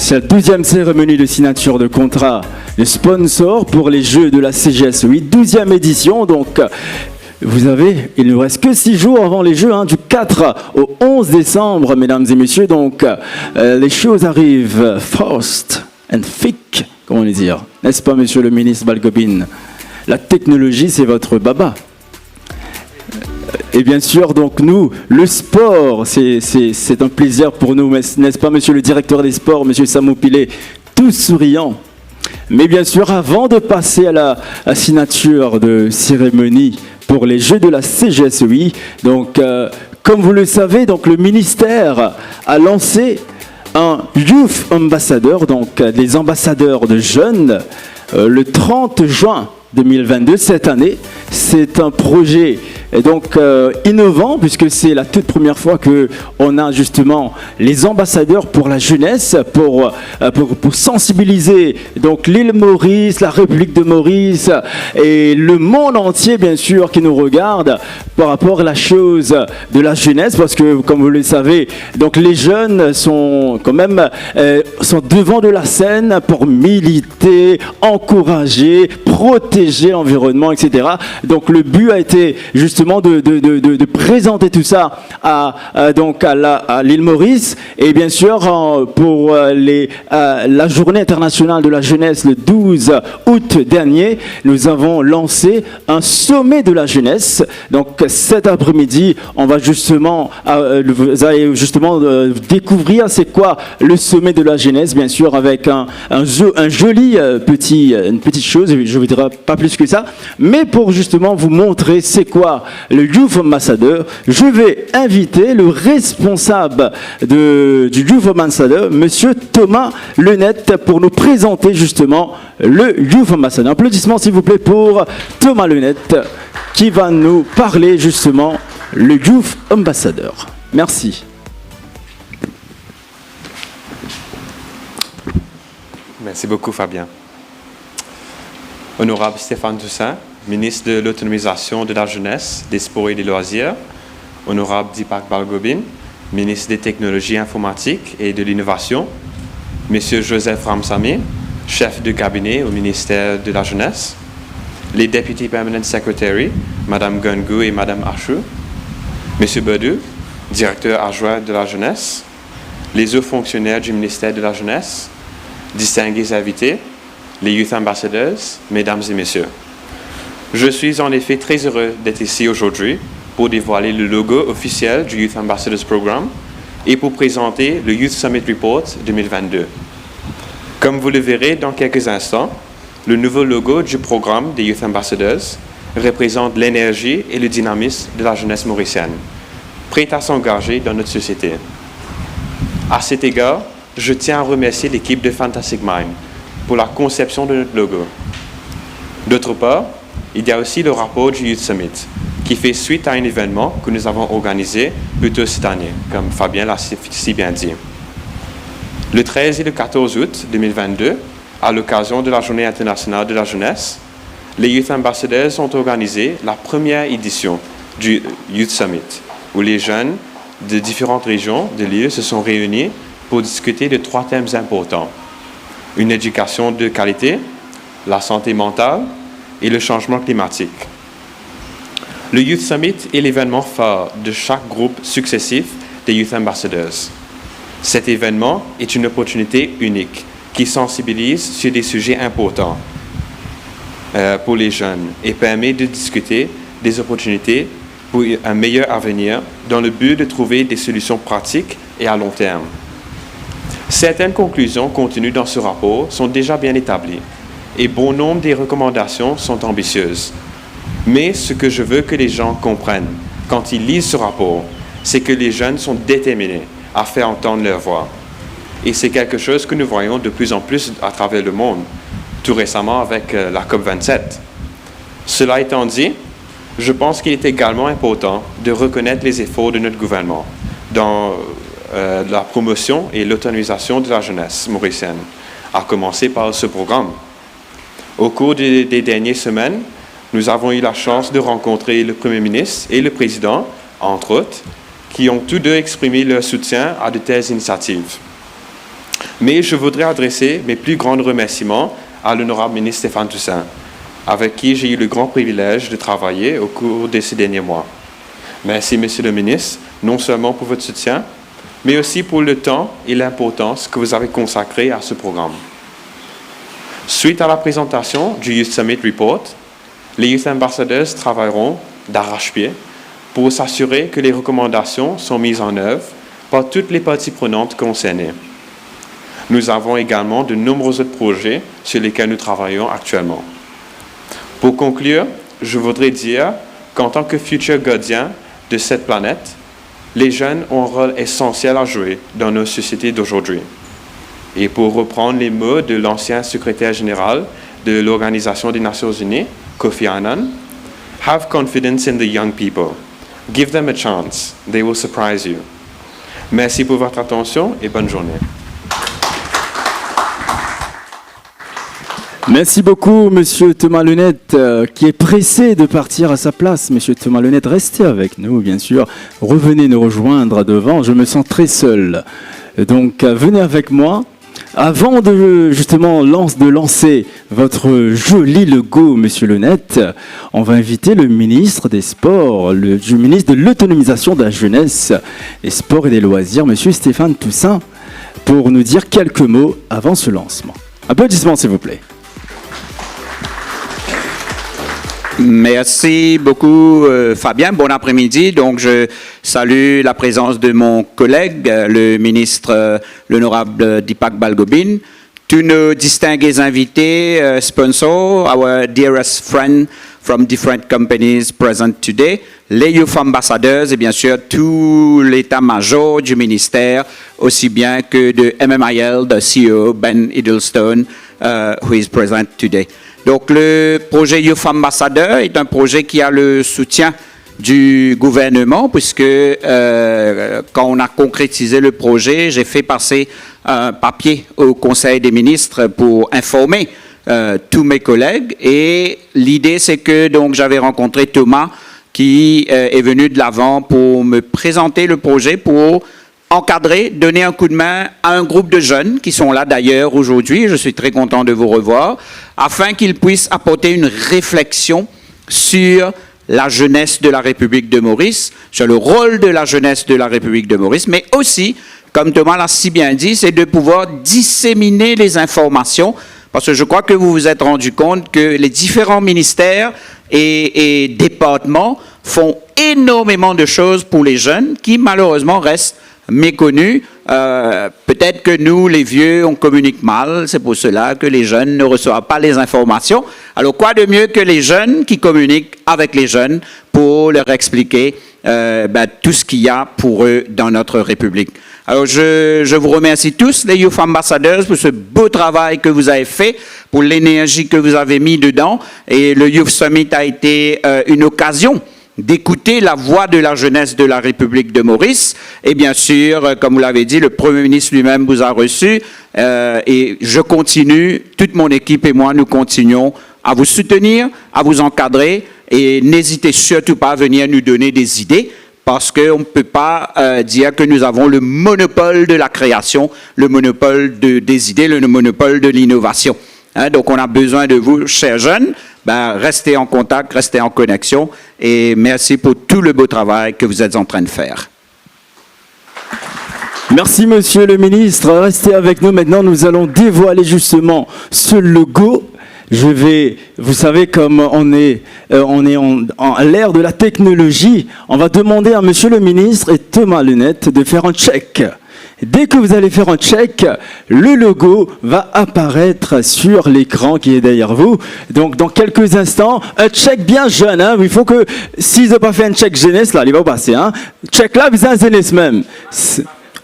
C'est la 12e cérémonie de signature de contrat de sponsor pour les Jeux de la CGS 8, 12e édition. Donc, il ne vous reste que 6 jours avant les Jeux, du 4 au 11 décembre, mesdames et messieurs. Donc, les choses arrivent fast and thick, comment le dire, n'est-ce pas, monsieur le ministre Balgobin? La technologie, c'est votre baba. Et bien sûr, donc nous, le sport, c'est un plaisir pour nous, n'est-ce pas, monsieur le directeur des sports, monsieur Samou Pilet, tout souriant. Mais bien sûr, avant de passer à la signature de cérémonie pour les Jeux de la CGSEI, donc, comme vous le savez, donc, le ministère a lancé un Youth Ambassador, donc des ambassadeurs de jeunes, le 30 juin 2022, cette année. C'est un projet donc innovant, puisque c'est la toute première fois qu'on a justement les ambassadeurs pour la jeunesse, pour sensibiliser donc l'île Maurice, la République de Maurice et le monde entier bien sûr qui nous regarde par rapport à la chose de la jeunesse, parce que comme vous le savez, donc les jeunes sont quand même sont devant de la scène pour militer, encourager, protéger l'environnement, etc. Donc le but a été justement de présenter tout ça à l'île Maurice, et bien sûr pour la journée internationale de la jeunesse le 12 août dernier, nous avons lancé un sommet de la jeunesse. Donc cet après-midi, on va justement vous allez justement découvrir c'est quoi le sommet de la jeunesse, bien sûr avec un joli une petite chose, je vous dirai pas plus que ça, mais pour justement vous montrer c'est quoi le Youth Ambassador, je vais inviter le responsable du Youth Ambassador, monsieur Thomas Lenette, pour nous présenter justement le Youth Ambassador. Applaudissements s'il vous plaît pour Thomas Lenette qui va nous parler justement le Youth Ambassador. Merci. Merci beaucoup Fabien. Honorable Stéphane Toussaint, ministre de l'Autonomisation de la Jeunesse, des Sports et des Loisirs. Honorable Deepak Balgobin, ministre des Technologies informatiques et de l'Innovation. Monsieur Joseph Ramsamy, chef de cabinet au ministère de la Jeunesse. Les Deputy Permanent Secretary, Madame Gungou et Madame Achou. Monsieur Bedou, directeur adjoint de la Jeunesse. Les hauts fonctionnaires du ministère de la Jeunesse. Distingués invités, les Youth Ambassadors, mesdames et messieurs. Je suis en effet très heureux d'être ici aujourd'hui pour dévoiler le logo officiel du Youth Ambassadors Programme et pour présenter le Youth Summit Report 2022. Comme vous le verrez dans quelques instants, le nouveau logo du programme des Youth Ambassadors représente l'énergie et le dynamisme de la jeunesse mauricienne, prête à s'engager dans notre société. À cet égard, je tiens à remercier l'équipe de Fantastic Mind pour la conception de notre logo. D'autre part, il y a aussi le rapport du Youth Summit, qui fait suite à un événement que nous avons organisé plus tôt cette année, comme Fabien l'a si bien dit. Le 13 et le 14 août 2022, à l'occasion de la Journée internationale de la jeunesse, les Youth Ambassadors ont organisé la première édition du Youth Summit, où les jeunes de différentes régions de l'île se sont réunis pour discuter de 3 thèmes importants: une éducation de qualité, la santé mentale et le changement climatique. Le Youth Summit est l'événement phare de chaque groupe successif des Youth Ambassadors. Cet événement est une opportunité unique qui sensibilise sur des sujets importants pour les jeunes et permet de discuter des opportunités pour un meilleur avenir dans le but de trouver des solutions pratiques et à long terme. Certaines conclusions contenues dans ce rapport sont déjà bien établies et bon nombre des recommandations sont ambitieuses. Mais ce que je veux que les gens comprennent quand ils lisent ce rapport, c'est que les jeunes sont déterminés à faire entendre leur voix. Et c'est quelque chose que nous voyons de plus en plus à travers le monde, tout récemment avec la COP27. Cela étant dit, je pense qu'il est également important de reconnaître les efforts de notre gouvernement dans la promotion et l'autonomisation de la jeunesse mauricienne, à commencer par ce programme. Au cours des dernières semaines, nous avons eu la chance de rencontrer le Premier ministre et le Président, entre autres, qui ont tous deux exprimé leur soutien à de telles initiatives. Mais je voudrais adresser mes plus grands remerciements à l'honorable ministre Stéphane Toussaint, avec qui j'ai eu le grand privilège de travailler au cours de ces derniers mois. Merci, Monsieur le ministre, non seulement pour votre soutien, mais aussi pour le temps et l'importance que vous avez consacré à ce programme. Suite à la présentation du Youth Summit Report, les Youth Ambassadors travailleront d'arrache-pied pour s'assurer que les recommandations sont mises en œuvre par toutes les parties prenantes concernées. Nous avons également de nombreux autres projets sur lesquels nous travaillons actuellement. Pour conclure, je voudrais dire qu'en tant que futurs gardiens de cette planète, les jeunes ont un rôle essentiel à jouer dans nos sociétés d'aujourd'hui. Et pour reprendre les mots de l'ancien secrétaire général de l'Organisation des Nations Unies, Kofi Annan, « Have confidence in the young people. Give them a chance. They will surprise you. » Merci pour votre attention et bonne journée. Merci beaucoup, Monsieur Thomas Lenette, qui est pressé de partir à sa place. Monsieur Thomas Lenette, restez avec nous, bien sûr. Revenez nous rejoindre devant. Je me sens très seul. Donc, venez avec moi. Avant de justement lancer votre joli logo, Monsieur Lenette, on va inviter le ministre des Sports, le ministre de l'Autonomisation de la Jeunesse, des Sports et des Loisirs, Monsieur Stéphane Toussaint, pour nous dire quelques mots avant ce lancement. Applaudissements, s'il vous plaît. Merci beaucoup Fabien, bon après-midi. Donc je salue la présence de mon collègue, le ministre, l'honorable Deepak Balgobin, tous nos distingués invités, sponsors, our dearest friends from different companies present today, les Youth Ambassadors et bien sûr tout l'état-major du ministère, aussi bien que de MMIL, de CEO Ben Hiddleston, who is present today. Donc, le projet Youth Ambassador est un projet qui a le soutien du gouvernement, puisque quand on a concrétisé le projet, j'ai fait passer un papier au Conseil des ministres pour informer tous mes collègues. Et l'idée, c'est que donc j'avais rencontré Thomas, qui est venu de l'avant pour me présenter le projet, pour encadrer, donner un coup de main à un groupe de jeunes qui sont là d'ailleurs aujourd'hui, je suis très content de vous revoir, afin qu'ils puissent apporter une réflexion sur la jeunesse de la République de Maurice, sur le rôle de la jeunesse de la République de Maurice, mais aussi, comme Thomas l'a si bien dit, c'est de pouvoir disséminer les informations, parce que je crois que vous vous êtes rendu compte que les différents ministères et départements font énormément de choses pour les jeunes qui malheureusement restent méconnus. Peut-être que nous, les vieux, on communique mal. C'est pour cela que les jeunes ne reçoivent pas les informations. Alors, quoi de mieux que les jeunes qui communiquent avec les jeunes pour leur expliquer tout ce qu'il y a pour eux dans notre République. Alors, je vous remercie tous, les Youth Ambassadors, pour ce beau travail que vous avez fait, pour l'énergie que vous avez mis dedans. Et le Youth Summit a été une occasion d'écouter la voix de la jeunesse de la République de Maurice. Et bien sûr, comme vous l'avez dit, le Premier ministre lui-même vous a reçu. Et je continue, toute mon équipe et moi, nous continuons à vous soutenir, à vous encadrer. Et n'hésitez surtout pas à venir nous donner des idées, parce qu'on ne peut pas dire que nous avons le monopole de la création, le monopole des idées, le monopole de l'innovation. Donc, on a besoin de vous, chers jeunes. Restez en contact, restez en connexion et merci pour tout le beau travail que vous êtes en train de faire. Merci, Monsieur le ministre. Restez avec nous. Maintenant, nous allons dévoiler justement ce logo. Vous savez, comme on est à l'ère de la technologie, on va demander à Monsieur le ministre et Thomas Lenette de faire un check. Dès que vous allez faire un check, le logo va apparaître sur l'écran qui est derrière vous. Donc, dans quelques instants, un check bien jeune. Hein. Il faut que, s'ils n'ont pas fait un check jeunesse, là, il va passer. Hein. Check là, vous avez jeunesse même.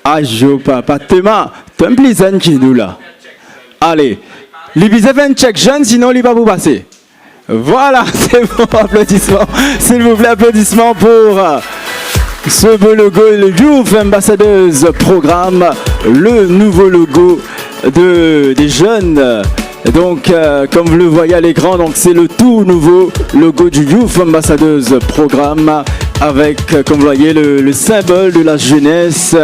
Ah, je pas Thomas, tu es plaisant qui nous là. Allez, il vous fait un check jeune, sinon il va vous passer. Voilà, c'est bon, applaudissements. S'il vous plaît, applaudissements pour ce beau logo, le Youth Ambassadors Programme, le nouveau logo des jeunes. Donc, comme vous le voyez à l'écran, donc c'est le tout nouveau logo du Youth Ambassadors Programme avec, comme vous voyez, le symbole de la jeunesse.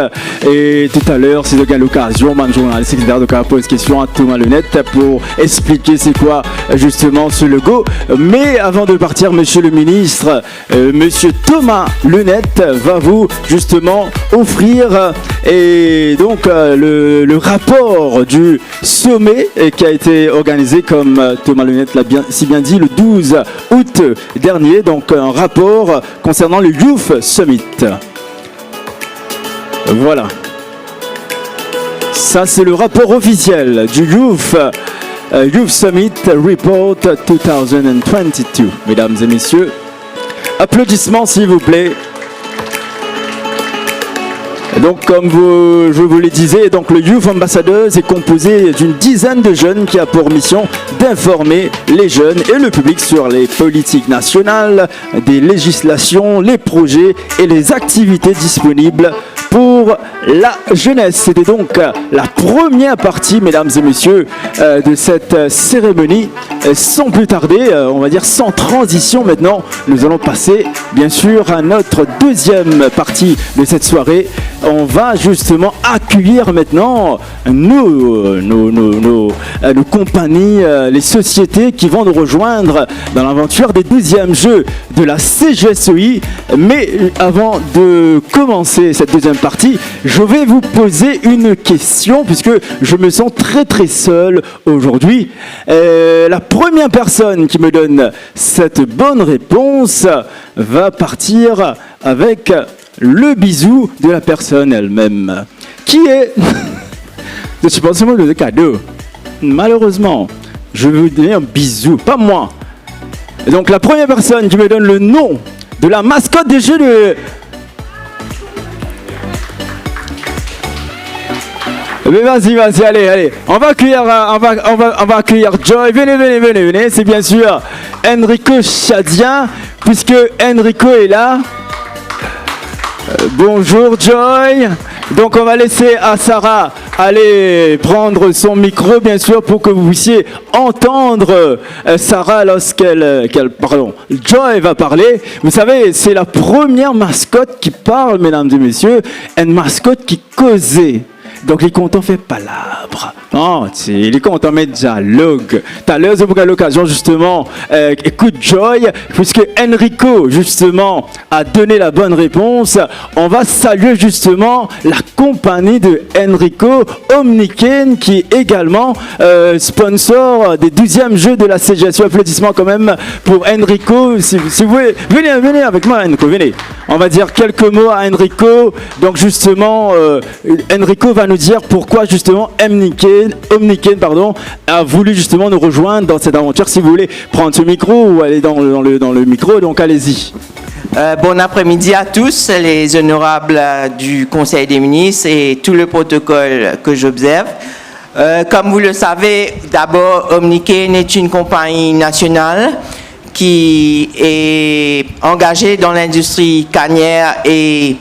Et tout à l'heure, c'est donc à l'occasion, un journaliste, etc., donc on pose question à Thomas Lenette pour expliquer c'est quoi justement ce logo. Mais avant de partir, monsieur le ministre, monsieur Thomas Lenette va vous justement offrir et donc le rapport du sommet qui a été organisé, comme Thomas Lenette l'a si bien dit, le 12 août dernier. Donc un rapport concernant le Youth Summit. Voilà. Ça, c'est le rapport officiel du Youth Summit Report 2022. Mesdames et messieurs, applaudissements s'il vous plaît. Donc, comme je vous le disais, donc le Youth Ambassadors est composé d'une dizaine de jeunes qui a pour mission d'informer les jeunes et le public sur les politiques nationales, des législations, les projets et les activités disponibles pour la jeunesse. C'était donc la première partie, mesdames et messieurs, de cette cérémonie. Sans plus tarder, on va dire sans transition maintenant, nous allons passer bien sûr à notre deuxième partie de cette soirée. On va justement accueillir maintenant nos compagnies, les sociétés qui vont nous rejoindre dans l'aventure des 12e Jeux de la CGSOI. Mais avant de commencer cette deuxième partie, je vais vous poser une question puisque je me sens très seul aujourd'hui. La première personne qui me donne cette bonne réponse va partir avec le bisou de la personne elle-même. Qui est... Je suis pas seulement le cadeau. Malheureusement, je vais vous donner un bisou, pas moi. Et donc la première personne qui me donne le nom de la mascotte des Jeux de... Mais vas-y, allez. On va accueillir Joy. Venez. C'est bien sûr Enrico Chadien, puisque Enrico est là. Bonjour Joy. Donc on va laisser à Sarah aller prendre son micro, bien sûr, pour que vous puissiez entendre Sarah lorsqu'elle Joy va parler. Vous savez, c'est la première mascotte qui parle, mesdames et messieurs, une mascotte qui causait. Donc, il est content fait palabre. Oh, il est content mettre dialogue. Tout à l'heure, c'est pour l'occasion, justement, écoute Joy, puisque Enrico, justement, a donné la bonne réponse. On va saluer, justement, la compagnie de Enrico, Omniken, qui est également sponsor des 12e Jeux de la CGSO. Applaudissements quand même pour Enrico. Si vous voulez, venez avec moi, Enrico, venez. On va dire quelques mots à Enrico. Donc, justement, Enrico va nous dire pourquoi justement Omniken a voulu justement nous rejoindre dans cette aventure. Si vous voulez prendre ce micro ou aller dans le micro, donc allez-y. Bon après-midi à tous, les honorables du Conseil des ministres et tout le protocole que j'observe. Comme vous le savez, d'abord, Omniken est une compagnie nationale qui est engagée dans l'industrie cannière et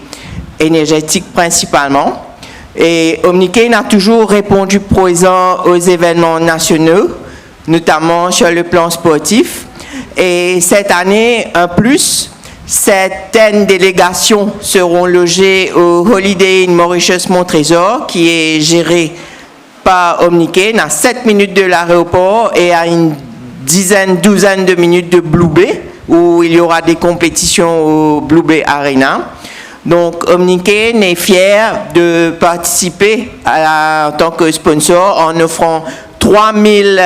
énergétique principalement. Et Omniken a toujours répondu présent aux événements nationaux, notamment sur le plan sportif. Et cette année, en plus, certaines délégations seront logées au Holiday Inn Mauritius Montrésor, qui est géré par Omniken, à 7 minutes de l'aéroport et à une douzaine de minutes de Blue Bay, où il y aura des compétitions au Blue Bay Arena. Donc, Omniken est fier de participer en tant que sponsor en offrant 3000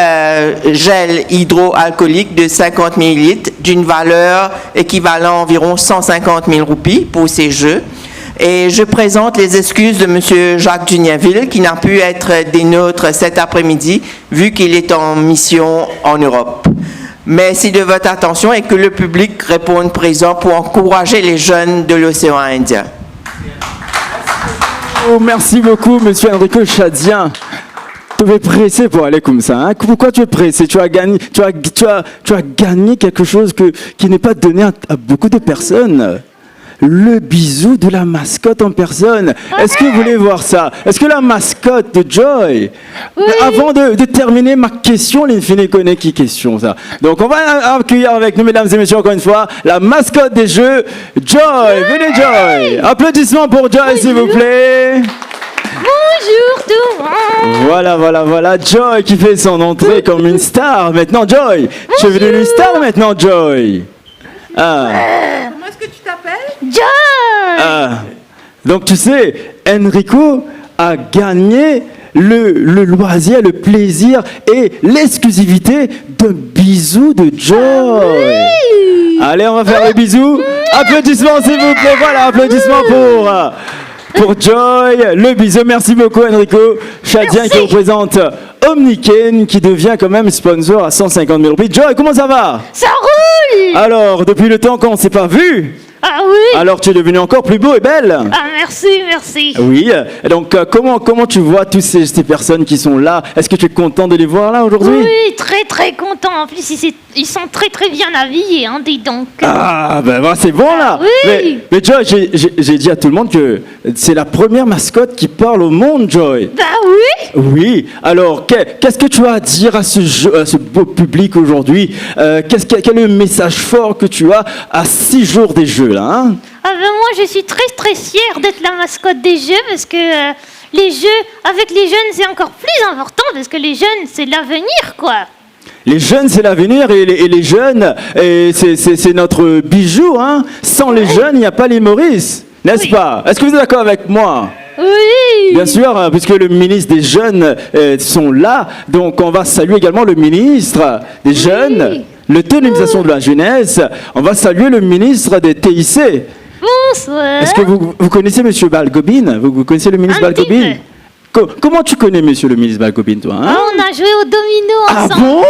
gels hydroalcooliques de 50 ml d'une valeur équivalent à environ 150 000 roupies pour ces jeux. Et je présente les excuses de M. Jacques Juniaville qui n'a pu être des nôtres cet après-midi vu qu'il est en mission en Europe. Merci de votre attention et que le public réponde présent pour encourager les jeunes de l'océan Indien. Merci beaucoup, monsieur Enrico Chadien. Tu es pressé pour aller comme ça. Hein? Pourquoi tu es pressé? Tu as gagné quelque chose qui n'est pas donné à beaucoup de personnes. le bisou de la mascotte en personne. Est-ce que vous voulez voir ça? Est-ce que la mascotte de Joy, avant de terminer ma question, l'infini connaît qui question ça. Donc on va accueillir avec nous, mesdames et messieurs, encore une fois, la mascotte des jeux, Joy. Venez Joy. Applaudissements pour Joy, s'il vous plaît. Bonjour tout le monde. Voilà, Joy qui fait son entrée comme une star. Maintenant, Joy, tu es devenue une star maintenant, Joy. Comment est-ce que tu t'appelles? Joy. Donc tu sais, Enrico a gagné le loisir, le plaisir et l'exclusivité d'un bisou de Joy. Allez, on va faire le bisou. Applaudissements s'il vous plaît. Voilà, applaudissements pour Joy. Le bisou. Merci beaucoup Enrico. Chadien qui représente Omniken qui devient quand même sponsor à 150 000 roupies. Joy, comment ça va? Ça roule. Alors, depuis le temps qu'on ne s'est pas vu, Ah oui. alors tu es devenu encore plus beau et belle. Ah merci. Oui, et donc comment tu vois toutes ces personnes qui sont là? Est-ce que tu es content de les voir là aujourd'hui? Oui, très content. En plus, ils sont très bien habillés, hein, dis donc. Ah, ben voilà, c'est bon là. Oui. Mais Joy, j'ai dit à tout le monde que c'est la première mascotte qui parle au monde, Joy. Bah oui. Oui, alors qu'est-ce que tu as à dire à ce beau public aujourd'hui? Quel est le message fort que tu as à 6 jours des Jeux là, hein? Ah ben moi, je suis très fière d'être la mascotte des Jeux parce que les Jeux, avec les jeunes, c'est encore plus important parce que les jeunes, c'est l'avenir, quoi. Les jeunes, c'est l'avenir et les jeunes, c'est notre bijou, hein? Sans les jeunes, il n'y a pas les Maurice, n'est-ce pas? Est-ce que vous êtes d'accord avec moi? Oui. Bien sûr, hein, puisque le ministre des Jeunes sont là, donc on va saluer également le ministre des Jeunes, l'autonomisation de la jeunesse. On va saluer le ministre des TIC. Bonsoir. Est-ce que vous connaissez M. Balgobin? Vous connaissez le ministre Un petit Balgobin? Comment tu connais monsieur le ministre Balgobin, toi, hein? Ah, on a joué au domino Ah ensemble. bon?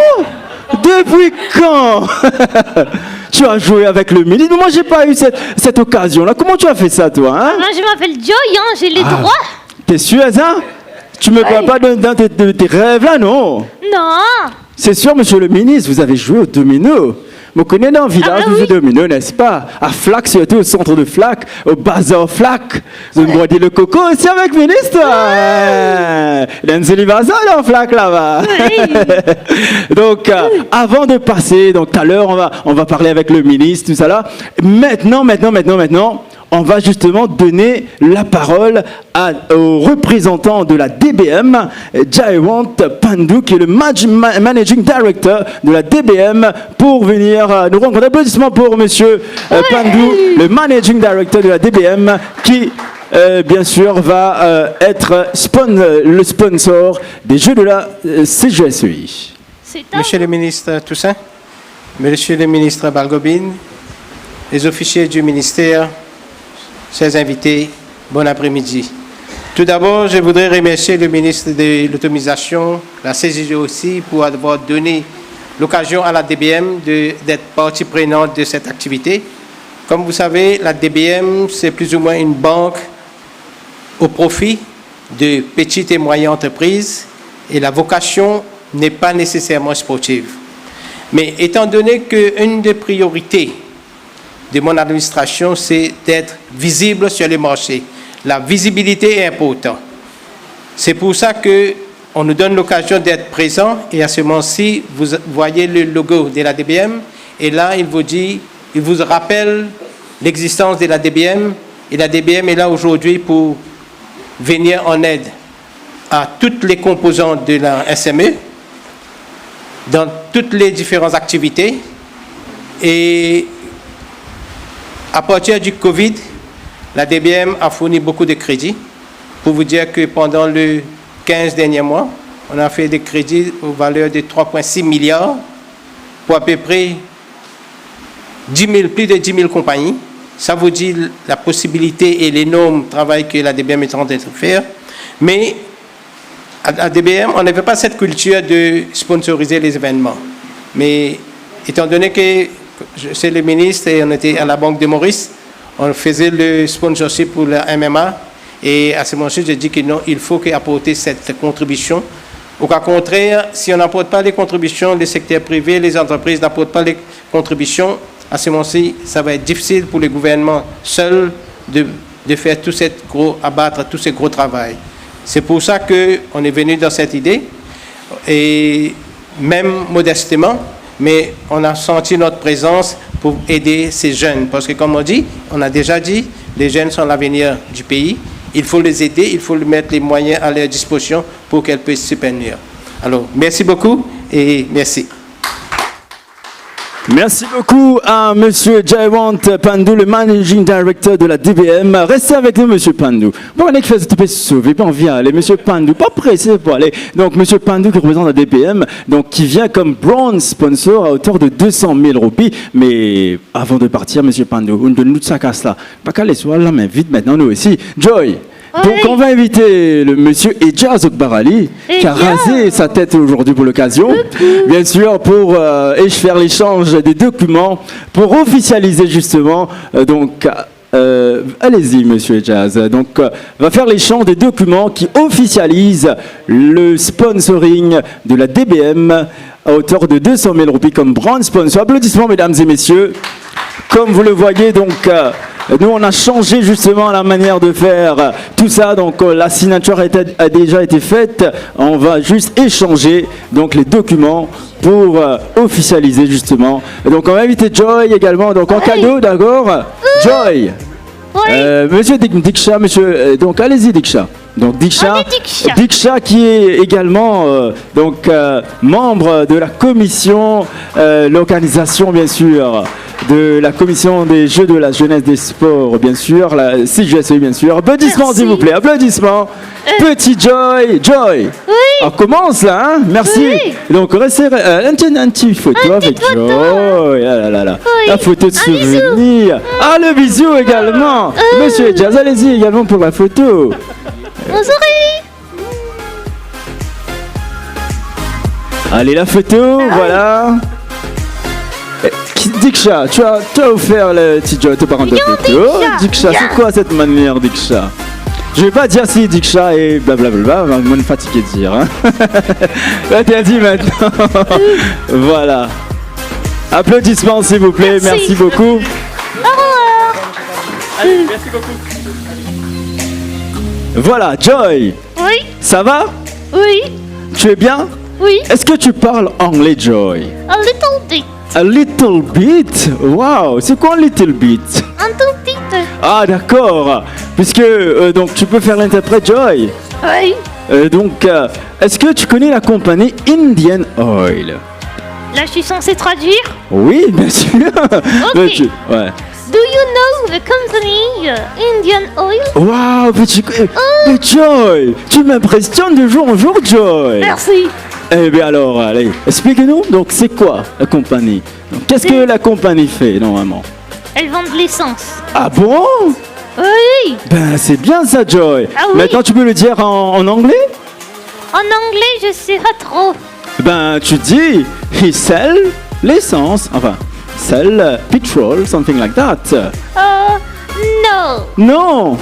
Depuis quand? Tu as joué avec le ministre? Mais moi, j'ai pas eu cette occasion-là. Comment tu as fait ça, toi, hein? Ben, je m'appelle Joy, hein, j'ai les droits. T'es sûr, hein? Tu me parles pas de tes rêves, là, non? Non. C'est sûr, monsieur le ministre, vous avez joué au domino. Vous connaissez dans le village Ah, du oui. jeu domino, n'est-ce pas? À Flac, surtout au centre de Flac, au bazar Flac. Vous me droitez le coco aussi avec le ministre? Il y a une bazar dans Flac là-bas. Donc, avant de passer, donc tout à l'heure, on va parler avec le ministre, tout ça là. Maintenant, on va justement donner la parole au représentant de la DBM, Jayawant Pandou, qui est le Managing Director de la DBM, pour venir nous rendre. Applaudissements pour monsieur Pandou, le Managing Director de la DBM, qui bien sûr va être le sponsor des Jeux de la CGSEI. Monsieur le ministre Toussaint, Monsieur le ministre Balgobin, les officiers du ministère, chers invités, bon après-midi. Tout d'abord, je voudrais remercier le ministre de l'autonomisation, la CGE aussi, pour avoir donné l'occasion à la DBM d'être partie prenante de cette activité. Comme vous savez, la DBM, c'est plus ou moins une banque au profit de petites et moyennes entreprises et la vocation n'est pas nécessairement sportive. Mais étant donné qu'une des priorités de mon administration, c'est d'être visible sur le marché. La visibilité est importante. C'est pour ça qu'on nous donne l'occasion d'être présent et à ce moment-ci, vous voyez le logo de la DBM et là, il vous rappelle l'existence de la DBM et la DBM est là aujourd'hui pour venir en aide à toutes les composantes de la SME dans toutes les différentes activités et à partir du Covid, la DBM a fourni beaucoup de crédits. Pour vous dire que pendant les 15 derniers mois, on a fait des crédits aux valeurs de 3,6 milliards pour à peu près plus de 10 000 compagnies. Ça vous dit la possibilité et l'énorme travail que la DBM est en train de faire. Mais à la DBM, on n'avait pas cette culture de sponsoriser les événements. Mais étant donné que c'est le ministre et on était à la Banque de Maurice, on faisait le sponsorship pour la MMA et à ce moment-là, je dis que non, il faut apporter cette contribution. Au cas contraire, si on n'apporte pas les contributions, le secteur privé, les entreprises n'apportent pas les contributions, à ce moment-ci, ça va être difficile pour le gouvernement seul de faire abattre tout ce gros travail. C'est pour ça qu'on est venu dans cette idée, et même modestement, mais on a senti notre présence pour aider ces jeunes. Parce que comme on a déjà dit, les jeunes sont l'avenir du pays. Il faut les aider, il faut mettre les moyens à leur disposition pour qu'elles puissent s'épanouir. Alors, merci beaucoup et merci. Merci beaucoup à Monsieur Jayawant Pandou, le Managing Director de la DBM. Restez avec nous, Monsieur Pandou. Bon, on est qui fait se sauver, puis on vient aller. Monsieur Pandou, pas pressé pour aller. Donc, Monsieur Pandou qui représente la DBM, donc qui vient comme bronze sponsor à hauteur de 200 000 roupies. Mais avant de partir, Monsieur Pandou, on donne nous de sa casse là. Pas qu'à les soirs là, mais vite maintenant nous aussi. Joy. Donc on va inviter le monsieur Ejaz Okbarali qui a rasé sa tête aujourd'hui pour l'occasion, bien sûr pour faire l'échange des documents pour officialiser justement allez-y monsieur Ejaz. Donc va faire l'échange des documents qui officialisent le sponsoring de la DBM à hauteur de 200 000 roupies comme brand sponsor. Applaudissements mesdames et messieurs. Comme vous le voyez donc nous, on a changé justement la manière de faire tout ça. Donc, la signature a déjà été faite. On va juste échanger donc les documents pour officialiser justement. Donc, on va inviter Joy également. Donc, en cadeau, d'accord. Joy. Monsieur Diksha, monsieur. Donc, allez-y, Diksha. Donc, Diksha qui est également membre de la commission, l'organisation, bien sûr, de la commission des Jeux de la jeunesse des sports, bien sûr, la CJSE, bien sûr. Applaudissements, s'il vous plaît, applaudissements. Petit Joy. Oui. On commence là, hein. Merci. Oui. Donc, restez un petit photo avec Joy. La photo de souvenir. Ah, le bisou également. Monsieur Ejaz, allez-y également pour la photo. Bonjour. Allez, la photo, voilà. Diksha, tu as offert le petit Joy, tes parents de photo. Diksha, c'est quoi cette manière, Diksha? Je vais pas dire si Diksha est blablabla, on va me fatiguer de dire. Hein. Là, tu as dit maintenant. Voilà. Applaudissements, s'il vous plaît. Merci beaucoup. Au revoir. Allez, merci beaucoup. Voilà, Joy. Oui. Ça va? Oui. Tu es bien? Oui. Est-ce que tu parles anglais, Joy? A little bit. A little bit? Wow, c'est quoi un little bit? Un tout petit peu. Ah, d'accord. Puisque, donc, tu peux faire l'interprète, Joy. Oui. Est-ce que tu connais la compagnie Indian Oil? Là, je suis censée traduire. Oui, bien sûr. Ok. Ouais. Do you know the company Indian Oil? Wow, mais Joy, tu m'impressionnes de jour en jour, Joy. Merci. Eh bien alors, allez, explique-nous. Donc, c'est quoi la compagnie? Qu'est-ce que la compagnie fait normalement? Elles vendent de l'essence. Ah bon? Oui. Ben, c'est bien ça, Joy. Ah oui. Maintenant, tu peux le dire en anglais? En anglais, je sais pas trop. Ben, tu dis, he sell l'essence. Enfin, sell petrol, something like that. Non. Non. Non.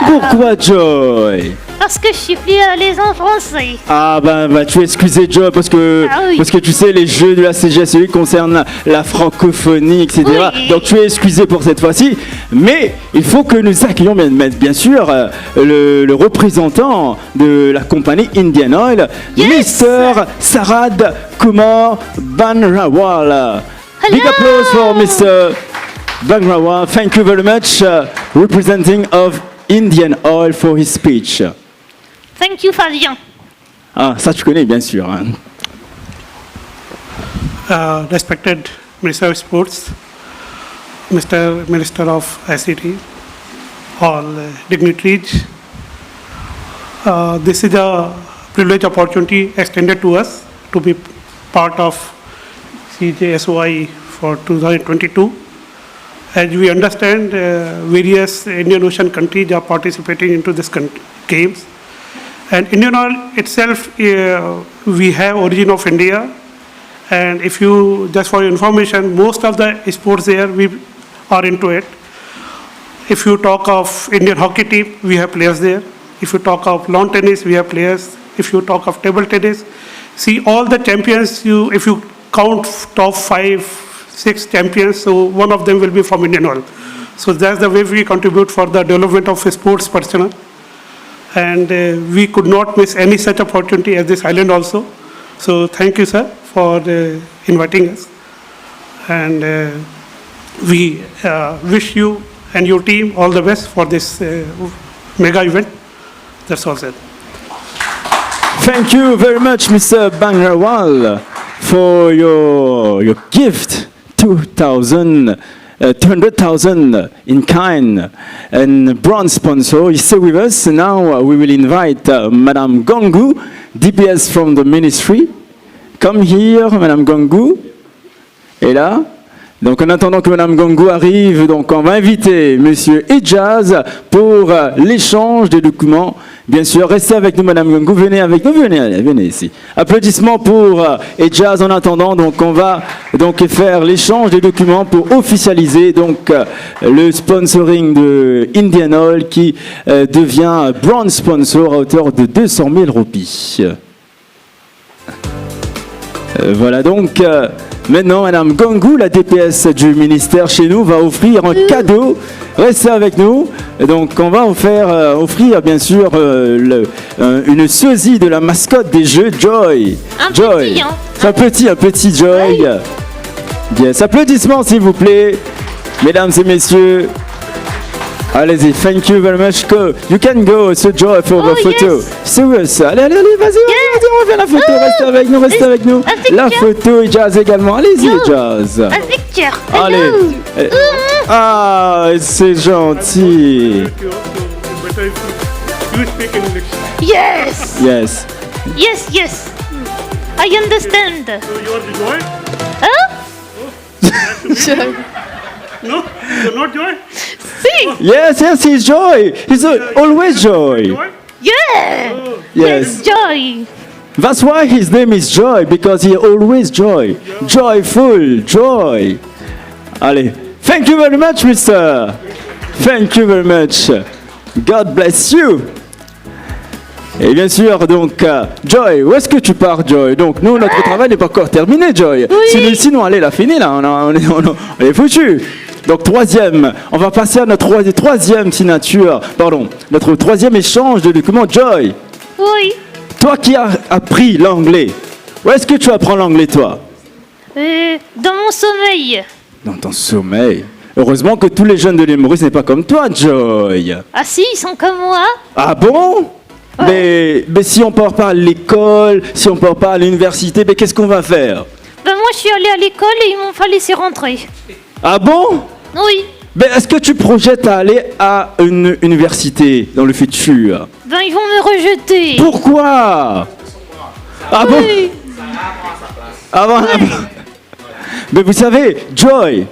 Pourquoi, Joy? Parce que je suis plus à l'aise en français. Ah ben, tu es excusé, Joy, parce que tu sais, les jeux de la CJSE concernent la francophonie, etc. Oui. Donc tu es excusé pour cette fois-ci. Mais il faut que nous accueillions bien sûr le représentant de la compagnie Indian Oil, Yes. Mr. Sarad Kumar Banrawal. Big applause for Mr. Banrawal. Thank you very much, representing of Indian Oil for his speech. Thank you, Fabien. Ah, ça tu connais bien sûr. Hein. Respected Minister of Sports, Mr. Minister of ICT, all dignitaries, this is a privileged opportunity extended to us to be part of CJSOI for 2022. As we understand, various Indian Ocean countries are participating into this games. And Indian Oil itself, we have origin of India. And if you, just for your information, most of the sports there, we are into it. If you talk of Indian hockey team, we have players there. If you talk of lawn tennis, we have players. If you talk of table tennis, see all the champions, if you count top 5, 6 champions, so one of them will be from Indian Oil. So that's the way we contribute for the development of sports personnel. And we could not miss any such opportunity at this island also. So thank you, sir, for inviting us. And we wish you and your team all the best for this mega event. That's all, sir. Thank you very much, Mr. Bangrawal, for your gift, 200,000 in kind and bronze sponsor. You stay with us. Now we will invite Madame Gangu, DPS from the ministry. Come here, Madame Gangu. Et là, donc en attendant que Madame Gangu arrive, donc on va inviter Monsieur Ejaz pour l'échange des documents. Bien sûr, restez avec nous, Madame Gangu, venez avec nous, venez ici. Applaudissements pour Ejaz en attendant, donc on va donc faire l'échange des documents pour officialiser donc le sponsoring de Indian Oil qui devient bronze sponsor à hauteur de 200 000 roupies. Voilà donc, maintenant Madame Gangu, la DPS du ministère chez nous, va offrir un cadeau. Restez avec nous. Donc on va offrir bien sûr une sosie de la mascotte des jeux, Joy. Joy. Petit, hein. C'est un petit Joy. Oui. Bien, applaudissements s'il vous plaît, mesdames et messieurs. Allez-y, thank you very much. You can go, so Joy, for the photo. Yes. Serious. Allez, vas-y, on va faire la photo. Restez avec nous. La photo et Jazz également. Allez-y, Jazz. Un picture. Allez. Ah, c'est gentil. Yes. Yes. Yes. I understand. So you are the Joy? Huh? No, you're not Joy? Si. Yes, he's Joy. He's always Joy. Joy? Yeah. Yes. Joy. That's why his name is Joy, because he always joy. Joyful, joy. Allez. Thank you very much, mister. Thank you very much. God bless you. Et bien sûr, donc, Joy, où est-ce que tu pars, Joy? Donc, nous, notre travail n'est pas encore terminé, Joy. Oui. Sinon, allez, la fini, là, on est foutu. Donc, troisième, on va passer à notre troisième signature, pardon, notre troisième échange de documents, Joy. Oui. Toi qui as appris l'anglais, où est-ce que tu apprends l'anglais, toi? Dans mon sommeil. Dans ton sommeil. Heureusement que tous les jeunes de l'île Maurice n'est pas comme toi, Joy. Ah si, ils sont comme moi. Ah bon? Mais si on part pas à l'école, si on part pas à l'université, mais qu'est-ce qu'on va faire? Ben moi, je suis allée à l'école et ils m'ont fait laisser rentrer. Ah bon? Oui. Mais est-ce que tu projettes à aller à une université dans le futur? Ben ils vont me rejeter. Pourquoi? Ah bon? Oui. Ah bon? Mais vous savez, Joy,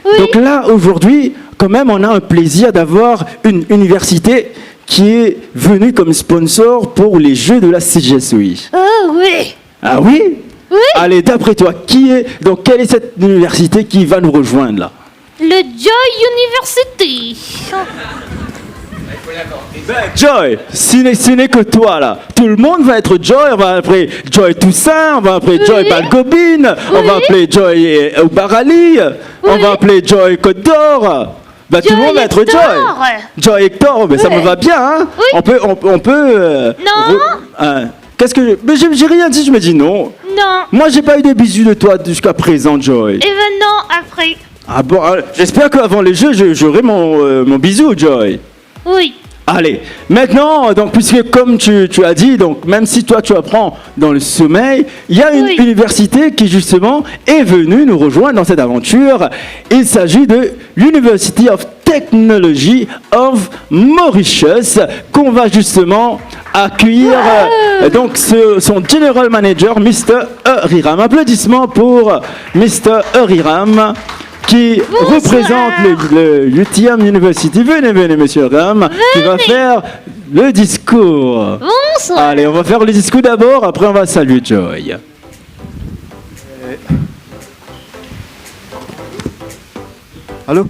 Oui. donc là, aujourd'hui, quand même, on a un plaisir d'avoir une université qui est venue comme sponsor pour les Jeux de la CGSOI. Oh oui. Ah oui? Oui. Allez, d'après toi, quelle est cette université qui va nous rejoindre là? Le Joy University. Joy, ce n'est que toi là. Tout le monde va être Joy. On va appeler Joy Toussaint, on va appeler Joy Balgobin, on va appeler Joy Barali, on va appeler Joy Côte d'Or. Bah, tout le monde va être Hector. Joy. Joy Hector, mais ça me va bien. Hein. Oui. On peut. Non. Qu'est-ce que mais j'ai rien dit. Je me dis non. Non. Moi, j'ai pas eu de bisous de toi jusqu'à présent, Joy. Et ben non, après. Ah bon, j'espère qu'avant les jeux, j'aurai mon bisou, Joy. Oui. Allez, maintenant, donc, puisque comme tu as dit, donc, même si toi tu apprends dans le sommeil, il y a une université qui justement est venue nous rejoindre dans cette aventure. Il s'agit de University of Technology of Mauritius, qu'on va justement accueillir donc son General Manager, Mr. Eriram. Applaudissements pour Mr. Eriram, qui représente le UTM University. Venez, monsieur Ram, qui va faire le discours. Bonsoir. Allez, on va faire le discours d'abord, après on va saluer Joy. Allô?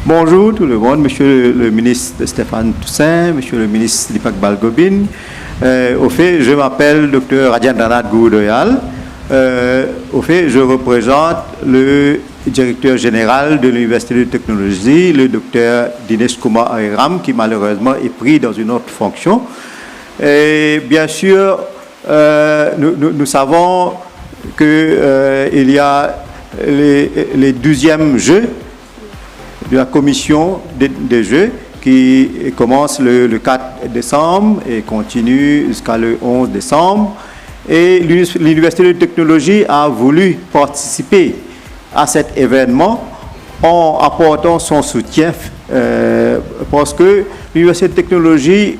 Bonjour tout le monde, monsieur le ministre Stéphane Toussaint, monsieur le ministre Deepak Balgobin. Au fait, je m'appelle Dr. Radiandranath Goudoyal. Au fait, je représente le directeur général de l'Université de technologie, le docteur Dinesh Kumar Ariram, qui malheureusement est pris dans une autre fonction. Et bien sûr, nous savons qu'il y a les 12e Jeux de la commission des Jeux qui commence le 4 décembre et continue jusqu'à le 11 décembre. Et l'Université de technologie a voulu participer à cet événement en apportant son soutien parce que l'Université de technologie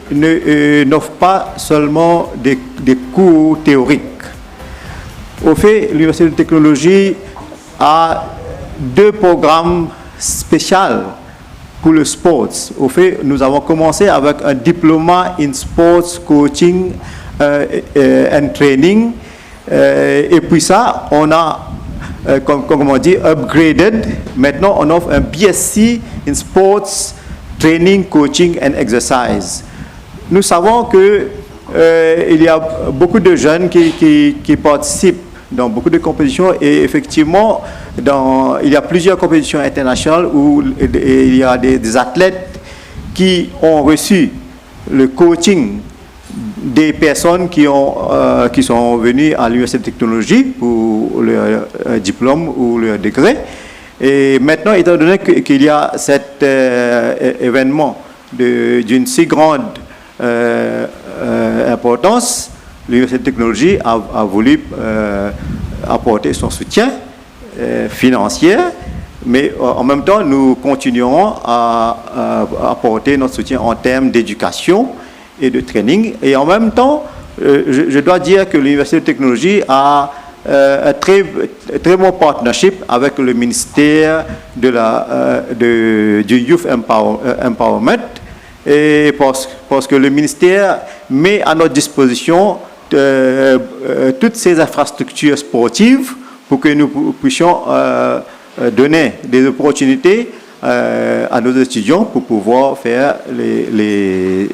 n'offre pas seulement des cours théoriques. Au fait, l'Université de technologie a 2 programmes spéciaux pour le sport. Au fait, nous avons commencé avec un diplôme in sports coaching and training. Et puis ça, on a, comme on dit, upgraded. Maintenant, on offre un BSc in sports training, coaching and exercise. Nous savons que il y a beaucoup de jeunes qui participent dans beaucoup de compétitions et effectivement, il y a plusieurs compétitions internationales où il y a des athlètes qui ont reçu le coaching des personnes qui sont venues à l'Université de technologie pour leur diplôme ou leur degré. Et maintenant, étant donné qu'il y a cet événement d'une si grande importance, l'Université de technologie a voulu apporter son soutien financier, mais en même temps, nous continuerons à apporter notre soutien en termes d'éducation et de training. Et en même temps, je dois dire que l'Université de technologie a un très bon partnership avec le ministère du Youth Empowerment, et parce que le ministère met à notre disposition toutes ces infrastructures sportives pour que nous puissions donner des opportunités à nos étudiants pour pouvoir faire les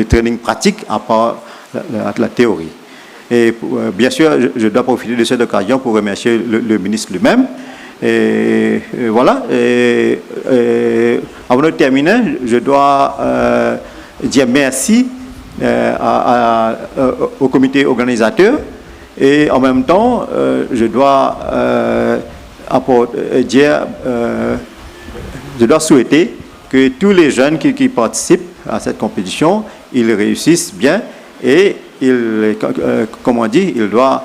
trainings pratiques à part la théorie. Et bien sûr, je dois profiter de cette occasion pour remercier le ministre lui-même. Et voilà. Et avant de terminer, je dois dire merci au comité organisateur et en même temps, je dois souhaiter que tous les jeunes qui participent à cette compétition, ils réussissent bien et comme on dit, il doit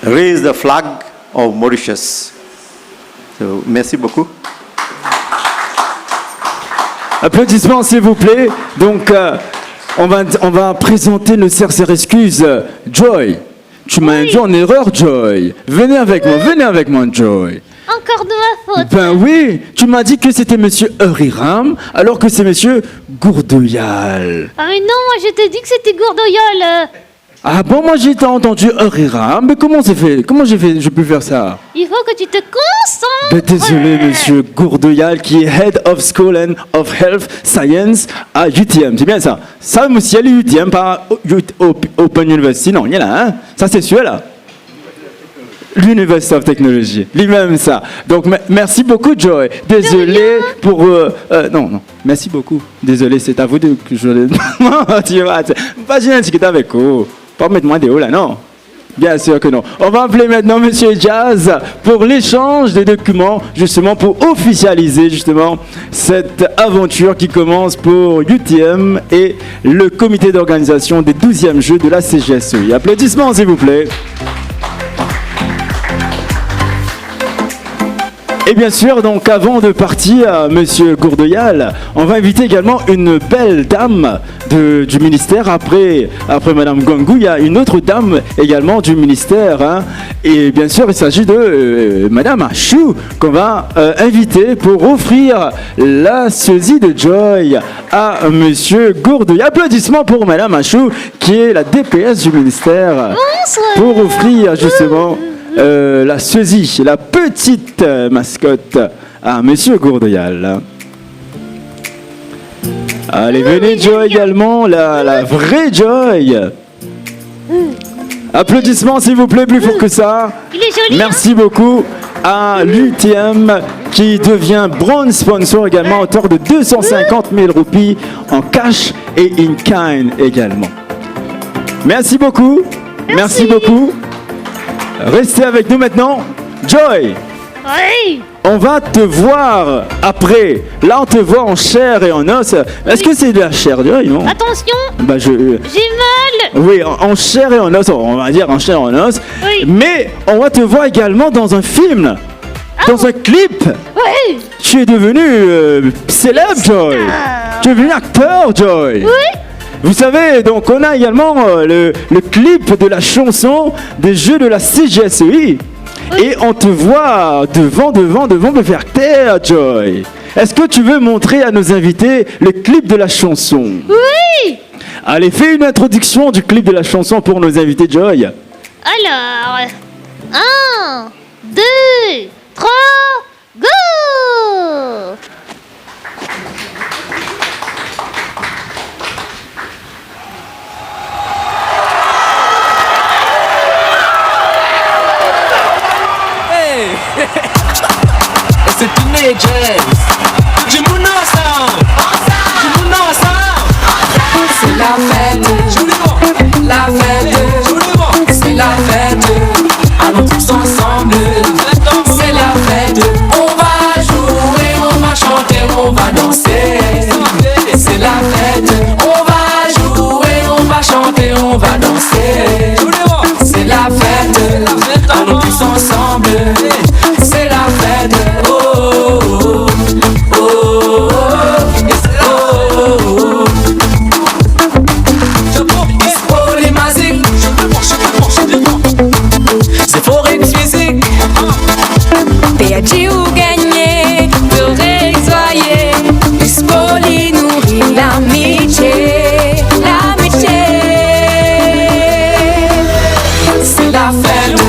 raise the flag of Mauritius. So, merci beaucoup. Applaudissements s'il vous plaît. Donc on va présenter nos sincères excuses. Joy, tu m'as induit en erreur, Joy. Venez avec moi, Joy. Encore de ma faute. Ben oui, tu m'as dit que c'était Monsieur Ariram, alors que c'est Monsieur Gourdoyal. Ah mais non, moi je t'ai dit que c'était Gourdoyal. Ah bon, moi j'ai entendu Ariram, mais comment je peux faire ça? Il faut que tu te concentres. Ben désolé, Monsieur Gourdoyal, qui est Head of School and of Health Science à UTM, c'est bien ça? Ça, monsieur, c'est UTM, pas Open University, non, il y en a, hein? Ça c'est sûr là. L'University of Technology, lui-même ça. Donc merci beaucoup, Joy. Désolé pour... non, merci beaucoup. Désolé, c'est à vous que je... Non, tu vas... Pas j'ai un ticket avec vous. Pas mettre moi des hauts là, non. Bien sûr que non. On va appeler maintenant Monsieur Jazz pour l'échange des documents, justement pour officialiser justement cette aventure qui commence pour UTM et le comité d'organisation des 12e Jeux de la CGSEI. Applaudissements, s'il vous plaît. Et bien sûr, donc avant de partir, Monsieur Gourdoyal, on va inviter également une belle dame du ministère. Après Madame Gangou, il y a une autre dame également du ministère. Hein. Et bien sûr, il s'agit de Madame Achou qu'on va inviter pour offrir la sosie de Joy à Monsieur Gourdoyal. Applaudissements pour Madame Achou, qui est la DPS du ministère. Bonsoir. Pour offrir justement... la sosie, la petite mascotte à Monsieur Gourdoyal. Allez, venez Joy également, la vraie Joy. Applaudissements s'il vous plaît, plus fort que ça. Il est joli. Merci beaucoup à l'UTM qui devient bronze sponsor également, auteur de 250 000 roupies en cash et in kind également. Merci beaucoup. Merci beaucoup. Restez avec nous maintenant. Joy, Oui. on va te voir après. Là, on te voit en chair et en os. Est-ce que c'est de la chair, Joy, non? Attention, Bah, j'ai mal. Oui, en chair et en os, on va dire en chair et en os. Oui. Mais on va te voir également dans un film, dans un clip. Oui. Tu es devenu célèbre, Joy. Tu es devenu acteur, Joy. Oui. Vous savez, donc on a également le clip de la chanson des Jeux de la CGSEI. Et on te voit devant le faire taire, Joy. Est-ce que tu veux montrer à nos invités le clip de la chanson? Oui. Allez, fais une introduction du clip de la chanson pour nos invités, Joy. Alors, 1, 2, 3, go. C'est teenagers. Du monde ensemble. Du monde ensemble. C'est la fête. La fête. C'est la fête. Allons tous ensemble. C'est la fête. On va jouer, on va chanter, on va danser. C'est la fête. On va jouer, on va chanter, on va danser. C'est la fête. Allons tous ensemble. C'est la fête. C'est forêt physique. Perdu ou gagné, heureux soyez. Dispoli nourrit l'amitié, l'amitié. C'est la fête,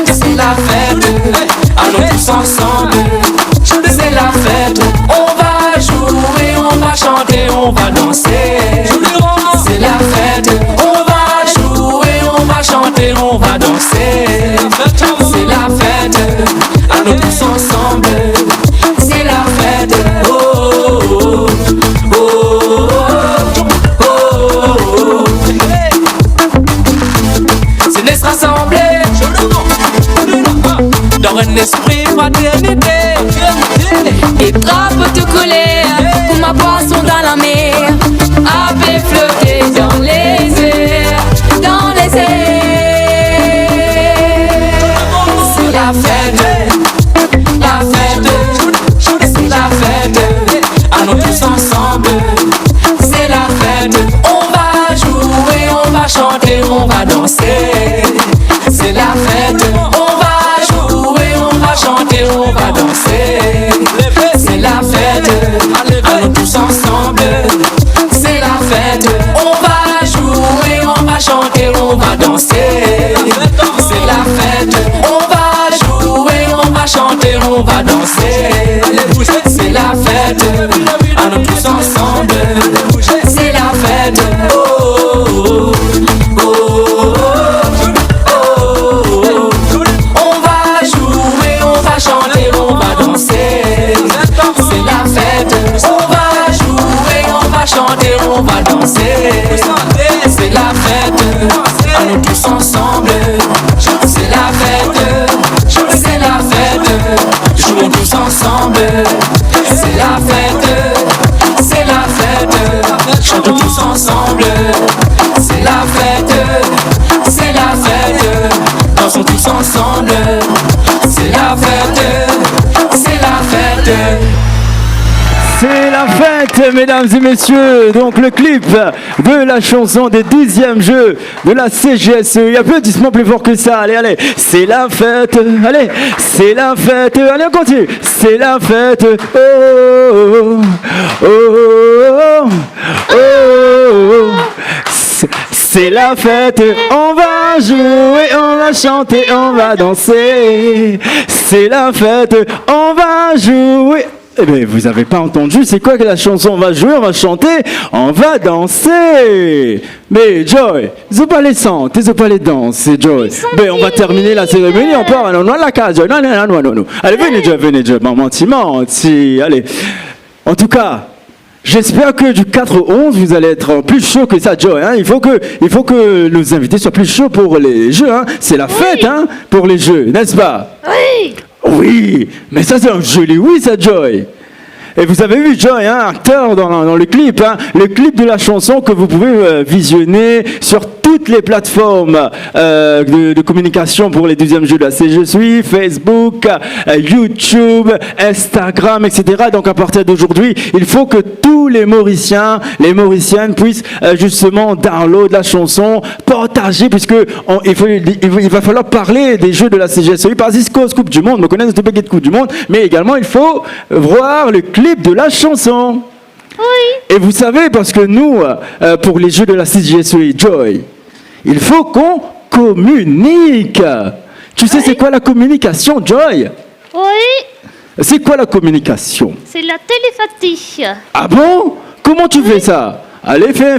c'est la fête. Allons tous ensemble. C'est la fête. On va jouer, on va chanter, on va danser. C'est la fête. On va jouer, on va chanter, on va danser. C'est la fête. Allons tous ensemble. C'est la fête. Oh, oh, oh, oh, oh. C'est de se rassembler dans un esprit fraternité. Et drapeaux tout collés, pour ma poisson dans la mer. Ave flotter dans les airs, dans les airs. C'est la fête, c'est la fête. Allons tous ensemble. C'est la fête. On va jouer, on va chanter, on va danser. C'est la fête. On va jouer, on va chanter, on va danser. C'est la fête. Allons tous ensemble. C'est la fête. On va jouer, on va chanter, on va danser. C'est la fête. On va jouer, on va chanter, on va danser. C'est la fête. Allons tous ensemble. C'est la fête. Oh, oh, oh, oh, oh. On va jouer, on va chanter, on va danser. C'est la fête. On va jouer, on va chanter, on va danser. C'est la fête. Allons tous ensemble. C'est la fête. C'est la fête. Jouons tous ensemble. C'est la fête. C'est la fête. Chantons tous ensemble. C'est la fête. C'est la fête. Dansons tous ensemble. C'est la fête. C'est la fête. C'est la fête, mesdames et messieurs. Donc le clip de la chanson des 10e Jeux de la CGSEI. Applaudissements plus fort que ça. Allez, allez. C'est la fête. Allez, c'est la fête. Allez, on continue. C'est la fête. Oh, oh, oh, oh, oh. C'est la fête. On va jouer, on va chanter, on va danser. C'est la fête. On va jouer. Eh bien, vous n'avez pas entendu, c'est quoi que la chanson? On va jouer, on va chanter, on va danser. Mais Joy, ils ont pas les chanter, ils ont pas les danser, Joy. Mais on va terminer la cérémonie, on part, non, la case, Joy, non. Allez, venez, Joy, menti, allez. En tout cas, j'espère que du 4 au 11, vous allez être plus chaud que ça, Joy. Hein. Il faut que nos invités soient plus chauds pour les jeux. Hein. C'est la fête hein, pour les jeux, n'est-ce pas? Oui. Oui, mais ça c'est un joli oui, ça, Joy. Et vous avez vu Joy, hein, acteur dans le clip, hein, le clip de la chanson que vous pouvez visionner sur toutes les plateformes de communication pour les 12e jeux de la Je suis, Facebook, YouTube, Instagram, etc. Donc à partir d'aujourd'hui, il faut que tous les Mauriciens, les Mauriciennes puissent justement download la chanson, partager, puisque il va falloir parler des jeux de la CGSEI, par Ziscos Coupe du Monde, me connaissent de Baguette Coupe du Monde, mais également il faut voir le clip de la chanson. Oui. Et vous savez, parce que nous, pour les jeux de la CGSEI, Joy, il faut qu'on communique. Tu sais, c'est quoi la communication, Joy? Oui. C'est quoi la communication? C'est la télépathie. Ah bon? Comment tu fais ça? Allez, fais.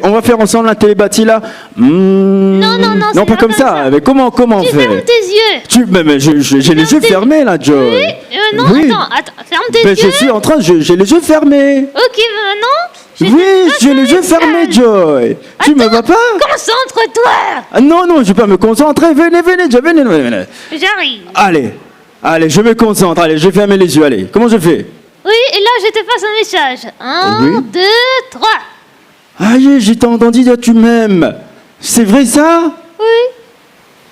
On va faire ensemble la télépathie là. Non, Non, pas comme ça. Mais comment on Tu fait? fermes tes yeux. Mais j'ai les yeux fermés là, Joy. Oui. Non, Oui. attends, ferme tes Mais yeux. je suis en train, j'ai les yeux fermés. Ok, maintenant. Oui, j'ai les yeux fermés, Joy. Tu me vas pas? Concentre-toi. Ah, non, je vais pas me concentrer. Venez, Joy, venez. J'arrive. Allez, je me concentre. Allez, je vais fermer les yeux. Allez, comment je fais? Oui, et là, je te passe un message. 1, Oui. 2, 3. Aïe, j'ai entendu dire tu m'aimes. C'est vrai ça? Oui.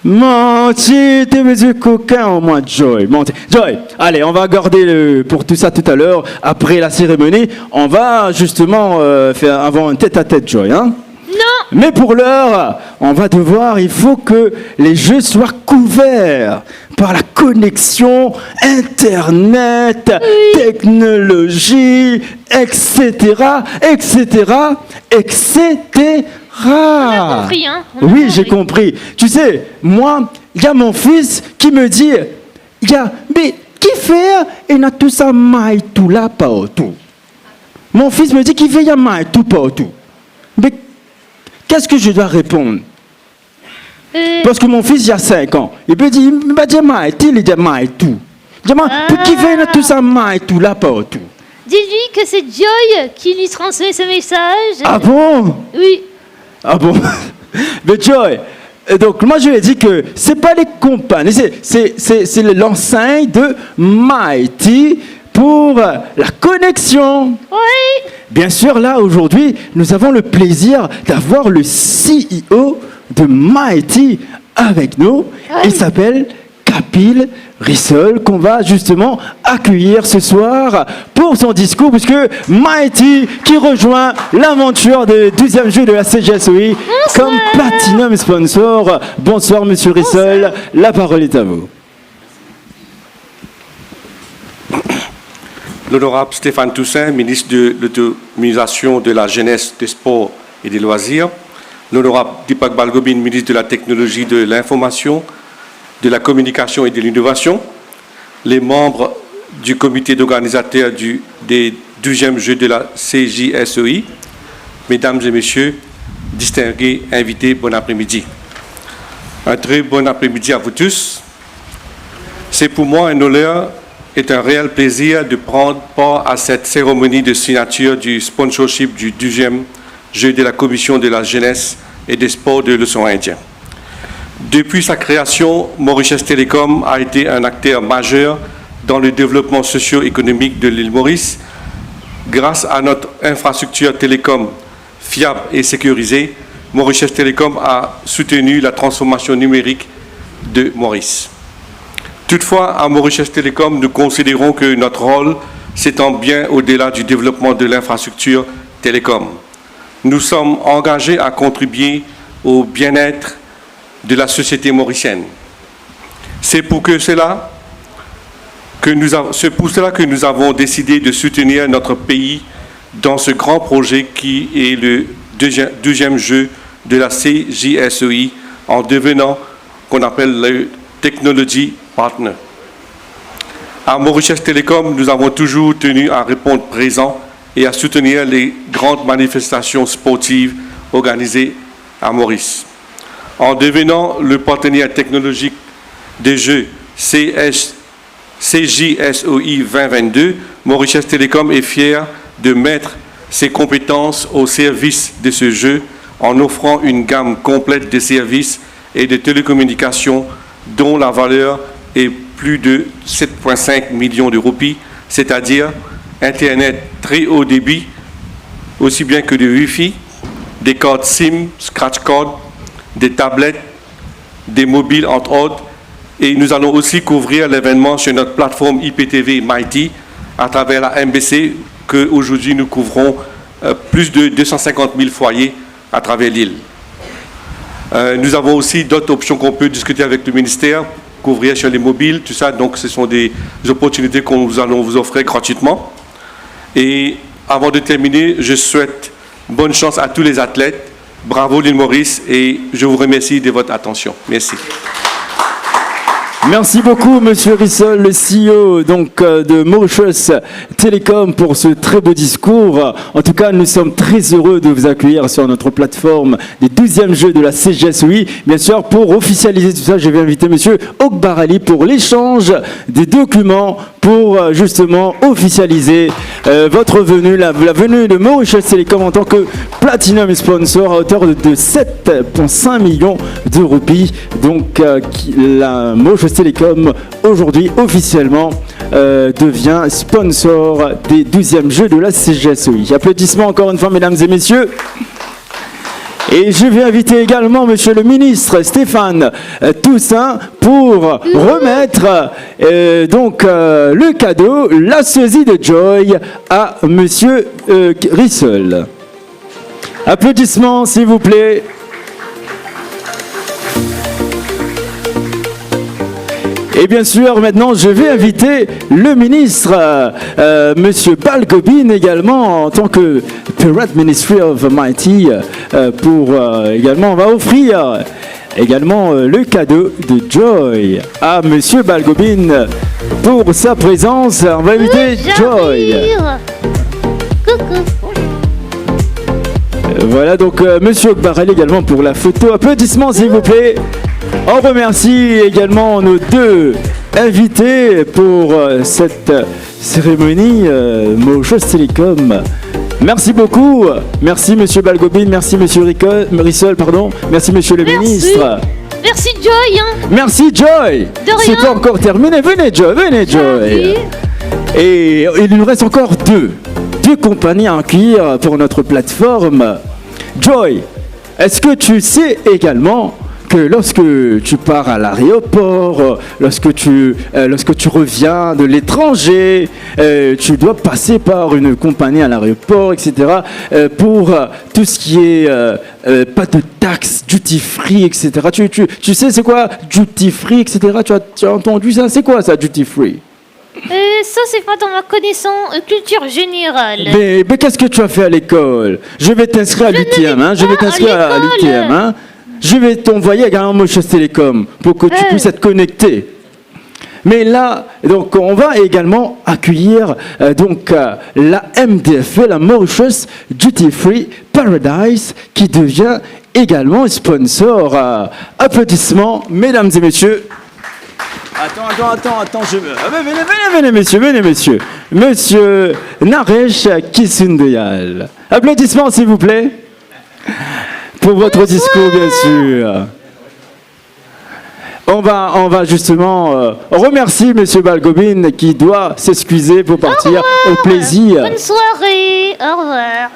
Menti, t'es mes yeux coquins au moins, Joy. Menti. Joy, allez, on va garder pour tout ça tout à l'heure. Après la cérémonie, on va justement faire avant un tête-à-tête, Joy. Hein? Non. Mais pour l'heure, il faut que les jeux soient couverts par la connexion Internet, technologie, etc. On a compris, hein? Oui, j'ai compris. Tu sais, moi, il y a mon fils qui me dit, mais qui fait et n'a tout ça maille tout là partout. Mon fils me dit qu'il fait ya maille tout partout. Mais qu'est-ce que je dois répondre? Parce que mon fils, il a 5 ans. Il peut dire, il dit maille tout. Qui fait tout ça maille tout là partout. Dis-lui que c'est Joy qui lui transmet ce message. Ah bon? Oui. Ah bon? Mais Joy, donc moi je lui ai dit que c'est pas les compagnies, c'est l'enseigne de Mighty pour la connexion. Oui. Bien sûr, là aujourd'hui, nous avons le plaisir d'avoir le CEO de Mighty avec nous. Il s'appelle Kapil Rissol, qu'on va justement accueillir ce soir pour son discours, puisque Mighty qui rejoint l'aventure des 12e jeux de la CGSEI comme Platinum sponsor. Bonsoir Monsieur Rissol, la parole est à vous. L'honorable Stéphane Toussaint, ministre de l'autonomisation de la jeunesse, des sports et des loisirs. L'honorable Dipak Balgobin, ministre de la technologie de l'information, de la communication et de l'innovation. Les membres du comité d'organisateur des 12e Jeux de la CJSEI. Mesdames et messieurs, distingués invités, bon après-midi. Un très bon après-midi à vous tous. C'est pour moi un honneur et un réel plaisir de prendre part à cette cérémonie de signature du sponsorship du 12e Jeu de la Commission de la jeunesse et des sports de l'océan Indien. Depuis sa création, Mauritius Telecom a été un acteur majeur dans le développement socio-économique de l'île Maurice. Grâce à notre infrastructure télécom fiable et sécurisée, Mauritius Telecom a soutenu la transformation numérique de Maurice. Toutefois, à Mauritius Telecom, nous considérons que notre rôle s'étend bien au-delà du développement de l'infrastructure télécom. Nous sommes engagés à contribuer au bien-être de la société mauricienne. C'est pour cela que nous avons décidé de soutenir notre pays dans ce grand projet qui est le 12e jeu de la CJSEI en devenant qu'on appelle le Technology Partner. À Mauritius Télécom, nous avons toujours tenu à répondre présent et à soutenir les grandes manifestations sportives organisées à Maurice. En devenant le partenaire technologique des Jeux CJSOI 2022, Mauritius Télécom est fier de mettre ses compétences au service de ce jeu en offrant une gamme complète de services et de télécommunications dont la valeur est plus de 7,5 millions de roupies, c'est-à-dire Internet très haut débit, aussi bien que de Wi-Fi, des cartes SIM, scratch card, des tablettes, des mobiles entre autres. Et nous allons aussi couvrir l'événement sur notre plateforme IPTV Mighty à travers la MBC, qu'aujourd'hui nous couvrons plus de 250 000 foyers à travers l'île. Nous avons aussi d'autres options qu'on peut discuter avec le ministère, couvrir sur les mobiles, tout ça. Donc, ce sont des opportunités que nous allons vous offrir gratuitement. Et avant de terminer, je souhaite bonne chance à tous les athlètes. Bravo l'île Maurice et je vous remercie de votre attention. Merci. Merci beaucoup, Monsieur Rissol, le CEO de Mauritius Télécom, pour ce très beau discours. En tout cas, nous sommes très heureux de vous accueillir sur notre plateforme des 12e Jeux de la CJSOI. Bien sûr, pour officialiser tout ça, je vais inviter Monsieur Okbar Ali pour l'échange des documents pour justement officialiser votre venue, la venue de Mauritius Télécom en tant que Platinum sponsor à hauteur de 7,5 millions de roupies. Donc, la Mauritius Télécom aujourd'hui officiellement devient sponsor des 12e Jeux de la CJSOI. Applaudissements encore une fois, mesdames et messieurs. Et je vais inviter également Monsieur le ministre Stéphane Toussaint pour remettre le cadeau, la sosie de Joy, à Monsieur Rissol. Applaudissements s'il vous plaît. Et bien sûr, maintenant, je vais inviter le ministre, Monsieur Balgobin, également, en tant que Pirate Ministry of Mighty, pour également, on va offrir également le cadeau de Joy à Monsieur Balgobin pour sa présence. On va inviter Joy. Coucou. Voilà, donc Monsieur Okbarel également pour la photo. Applaudissements s'il vous plaît. On remercie également nos deux invités pour cette cérémonie Mauritius Télécom. Merci beaucoup. Merci Monsieur Balgobin, merci Monsieur Rissol, pardon. Merci Monsieur le ministre. Merci Joy. Merci Joy. De rien. C'est pas encore terminé. Venez Joy, venez Joy. Et il nous reste encore deux compagnies à accueillir pour notre plateforme. Joy, est-ce que tu sais également que lorsque tu pars à l'aéroport, lorsque tu reviens de l'étranger, tu dois passer par une compagnie à l'aéroport, etc. Pour tout ce qui est pas de taxes, duty free, etc. Tu sais c'est quoi duty free, etc. Tu as entendu ça? C'est quoi ça duty free? Ça, c'est pas dans ma connaissance culture générale. Mais qu'est-ce que tu as fait à l'école? Je vais t'inscrire à l'UTM, hein? Je vais t'inscrire à l'UTM, hein? Je vais t'envoyer également Mauritius Télécom pour que tu puisses être connecté. Mais là, donc, on va également accueillir la MDFE, la Mauritius Duty Free Paradise, qui devient également sponsor. Applaudissements, mesdames et messieurs. Attends, venez messieurs. Monsieur Naresh Kisundayal. Applaudissements s'il vous plaît. Pour votre discours, bien sûr. On va justement remercier Monsieur Balgobin qui doit s'excuser pour partir. Au plaisir. Bonne soirée. Au revoir.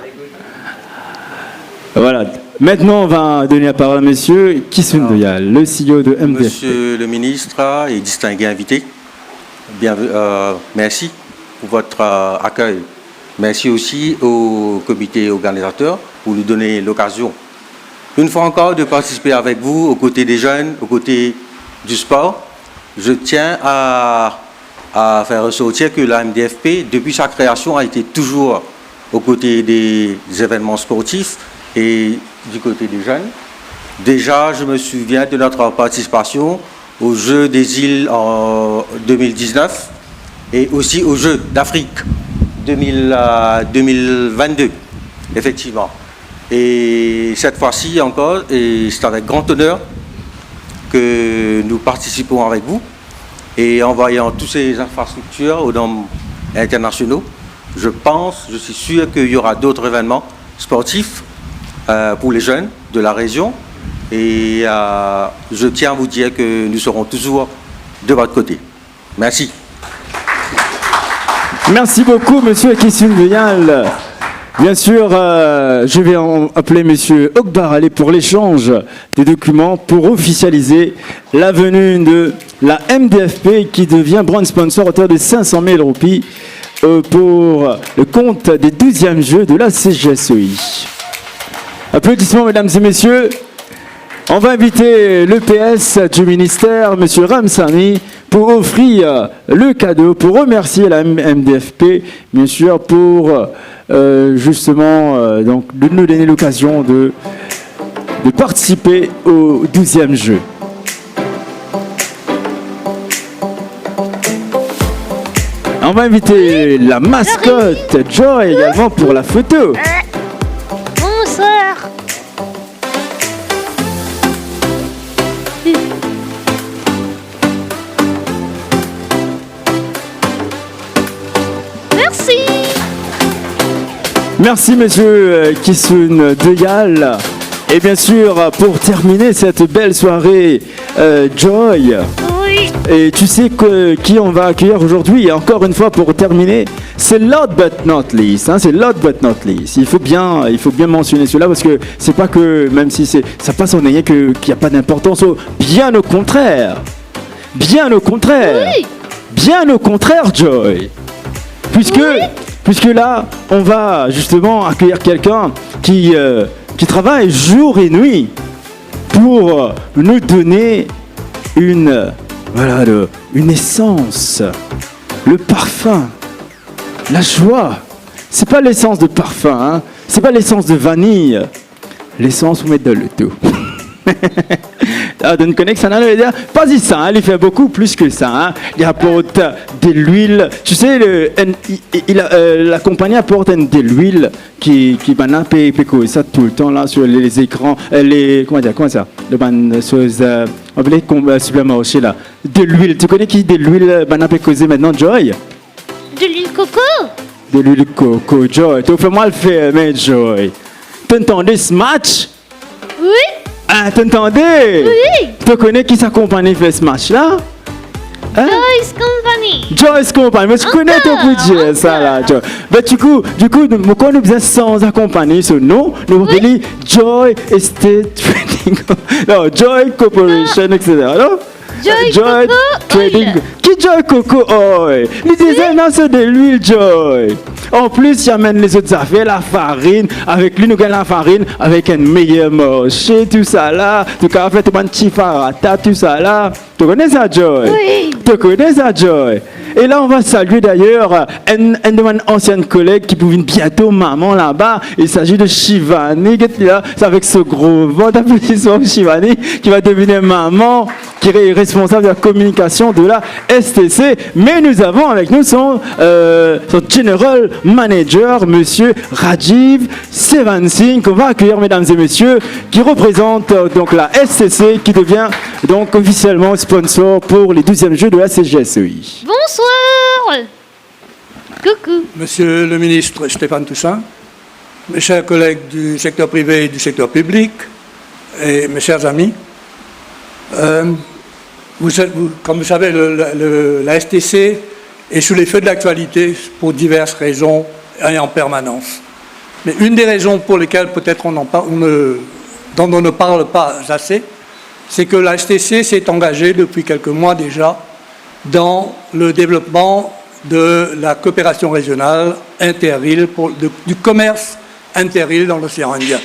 Voilà. Maintenant, on va donner la parole à Monsieur Kisundayal, le CEO de MDF. Monsieur le ministre et distingué invité, merci pour votre accueil. Merci aussi au comité organisateur pour nous donner l'occasion, une fois encore, de participer avec vous aux côtés des jeunes, aux côtés du sport. Je tiens à faire ressortir que la MDFP, depuis sa création, a été toujours aux côtés des événements sportifs et du côté des jeunes. Déjà, je me souviens de notre participation aux Jeux des îles en 2019, et aussi aux Jeux d'Afrique 2022, effectivement. Et cette fois-ci encore, et c'est avec grand honneur que nous participons avec vous, et en voyant toutes ces infrastructures aux normes internationaux, je suis sûr qu'il y aura d'autres événements sportifs pour les jeunes de la région, et je tiens à vous dire que nous serons toujours de votre côté. Merci. Merci beaucoup, monsieur Kissun Beyal. Bien sûr, je vais appeler monsieur Okbar Ali pour l'échange des documents pour officialiser la venue de la MDFP qui devient brand sponsor à hauteur de 500 000 roupies pour le compte des 12e Jeux de la CGSEI. Applaudissements, mesdames et messieurs. On va inviter le PS du ministère, M. Ramsani, pour offrir le cadeau, pour remercier la MDFP, bien sûr, pour justement donc, de nous donner l'occasion de participer au 12e jeu. On va inviter la mascotte Joy également pour la photo. Bonsoir. Merci. Merci monsieur Kissun Beyal. Et bien sûr, pour terminer cette belle soirée, Joy. Oui. Et tu sais qui on va accueillir aujourd'hui, encore une fois pour terminer, c'est last but not least, hein, c'est last but not least. Il faut bien mentionner cela parce que c'est pas que, même si ça passe en ayant qu'il n'y a pas d'importance, bien au contraire. Bien au contraire. Oui. Bien au contraire, Joy. Puisque là, on va justement accueillir quelqu'un qui travaille jour et nuit pour nous donner une essence, le parfum, la joie. C'est pas l'essence de parfum, hein. C'est pas l'essence de vanille, l'essence où mettre dans le tout. D'un connect, ça n'a pas dit ça, hein. Il fait beaucoup plus que ça, hein. Il apporte de l'huile. Tu sais, la compagnie apporte de l'huile qui peut ça tout le temps là sur les écrans, comment ça, supermarché là, de l'huile. Tu connais qui de l'huile peut causer maintenant, Joy? De l'huile coco. De l'huile coco, Joy. Tu fais moi le faire, mais Joy. T'entendais ce match? Oui. Ah, t'entendais? Oui. Tu connais qui sa compagnie fait ce match-là? Hein? Joyce Company. Joyce Company, mais tu connais ton budget, ça là, Joy. Mais du coup, quand nous faisons sans accompagner ce nom, nous appelons Joy Estate Trading, non, Joy Corporation, etc. Non? Joy Coco Trading. Oil. Qui Joy Coco Oil? Les designs, c'est de l'huile Joy. En plus, il amène les autres affaires, la farine. Avec lui, nous gagnons la farine avec un meilleur marché, tout ça là. Tout cas, fait un petit farata, tout ça là. Tu connais ça, Joy? Oui. Tu connais ça, Joy? Et là, on va saluer d'ailleurs un de mes anciennes collègues qui pouvait bientôt maman là-bas. Il s'agit de Shivani, qui est là, c'est avec ce gros vent d'applaudissements, Shivani, qui va devenir maman, qui est responsable de la communication de la STC. Mais nous avons avec nous son general manager, monsieur Rajiv Sevansingh, qu'on va accueillir, mesdames et messieurs, qui représente donc la STC, qui devient donc officiellement sponsor pour les 12e Jeux de la CGSEI. Bonsoir. Coucou. Monsieur le ministre Stéphane Toussaint, mes chers collègues du secteur privé et du secteur public, et mes chers amis, comme vous savez, la STC est sous les feux de l'actualité pour diverses raisons et en permanence. Mais une des raisons pour lesquelles peut-être dont on ne parle pas assez, c'est que la STC s'est engagée depuis quelques mois déjà dans le développement de la coopération régionale inter-îles, du commerce inter-îles dans l'océan Indien.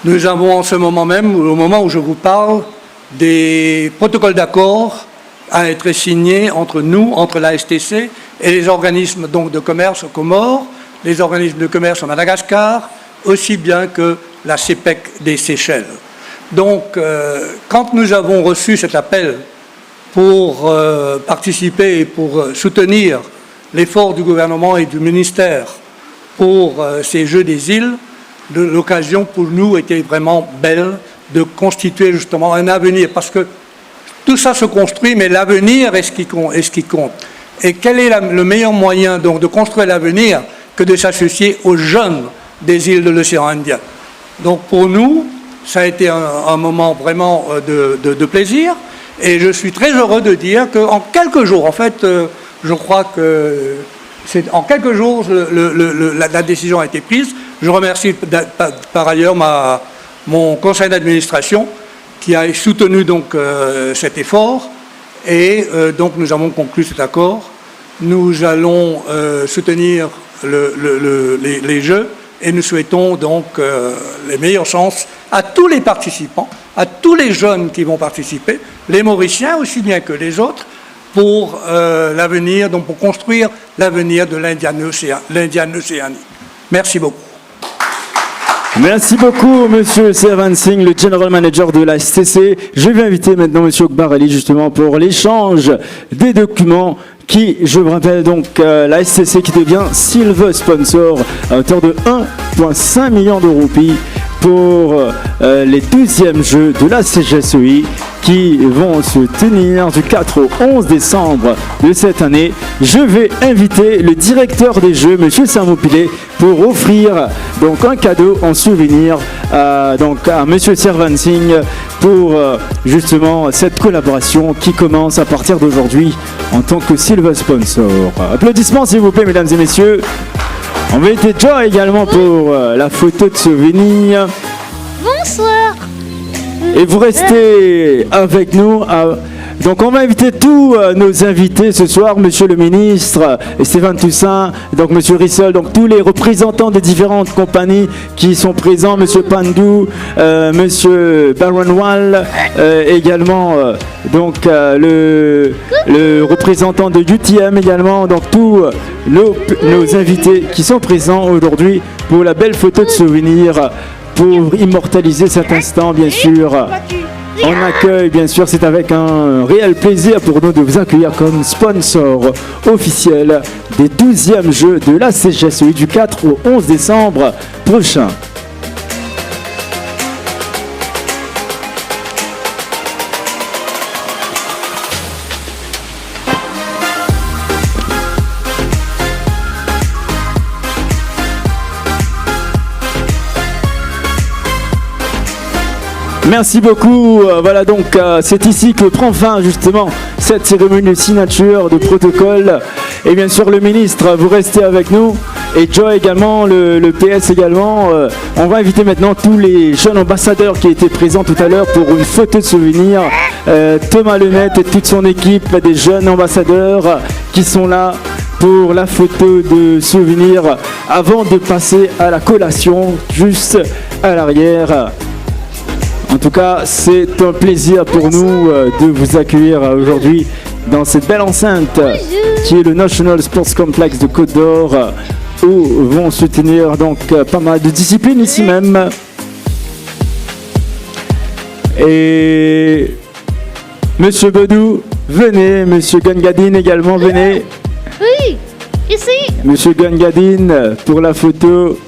Nous avons en ce moment même, au moment où je vous parle, des protocoles d'accord à être signés entre nous, entre la STC et les organismes donc, de commerce aux Comores, les organismes de commerce à Madagascar, aussi bien que la CEPEC des Seychelles. Donc, quand nous avons reçu cet appel pour participer et pour soutenir l'effort du gouvernement et du ministère pour ces Jeux des îles. L'occasion pour nous était vraiment belle de constituer justement un avenir, parce que tout ça se construit, mais l'avenir est ce qui compte. Et quel est le meilleur moyen donc de construire l'avenir que de s'associer aux jeunes des îles de l'océan Indien? Donc pour nous, ça a été un moment vraiment de plaisir, et je suis très heureux de dire qu'en quelques jours, en fait, je crois que en quelques jours, la décision a été prise. Je remercie par ailleurs mon conseil d'administration qui a soutenu donc cet effort, et donc nous avons conclu cet accord. Nous allons soutenir les Jeux, et nous souhaitons donc les meilleures chances à tous les participants, à tous les jeunes qui vont participer, les Mauriciens aussi bien que les autres, pour l'avenir, donc pour construire l'avenir de l'Indian Oceanic. Merci beaucoup. Merci beaucoup, Monsieur Servan Singh, le General Manager de la STC. Je vais inviter maintenant Monsieur Akbar Ali justement pour l'échange des documents qui, je vous rappelle donc, la STC qui devient Silver Sponsor à hauteur de 1,5 million de roupies pour les 12e Jeux de la CGSEI qui vont se tenir du 4 au 11 décembre de cette année. Je vais inviter le directeur des Jeux, M. Samoupilé, pour offrir donc un cadeau en souvenir donc à M. Servan Singh pour justement cette collaboration qui commence à partir d'aujourd'hui en tant que Silver Sponsor. Applaudissements s'il vous plaît, mesdames et messieurs. On va inviter Joy également pour la photo de souvenir. Bonsoir. Et vous restez avec nous. Donc on va inviter tous nos invités ce soir, Monsieur le ministre Stéphane Toussaint, donc Monsieur Rissol, donc tous les représentants des différentes compagnies qui sont présents, Monsieur Pandou, Monsieur Baronwal, également donc le représentant de UTM également, donc tous nos invités qui sont présents aujourd'hui pour la belle photo de souvenir, pour immortaliser cet instant bien sûr. On accueille, bien sûr, c'est avec un réel plaisir pour nous de vous accueillir comme sponsor officiel des 12e Jeux de la CGSEI du 4 au 11 décembre prochain. Merci beaucoup. Voilà donc c'est ici que prend fin justement cette cérémonie de signature de protocole. Et bien sûr le ministre, vous restez avec nous. Et Joe également, le PS également. On va inviter maintenant tous les jeunes ambassadeurs qui étaient présents tout à l'heure pour une photo de souvenir. Thomas Lenette et toute son équipe, des jeunes ambassadeurs qui sont là pour la photo de souvenir avant de passer à la collation juste à l'arrière. En tout cas, c'est un plaisir pour nous de vous accueillir aujourd'hui dans cette belle enceinte qui est le National Sports Complex de Côte d'Or, où vont se tenir donc pas mal de disciplines ici même. Et Monsieur Bodou, venez, Monsieur Gangadine également, venez. Oui, ici. Monsieur Gangadine pour la photo.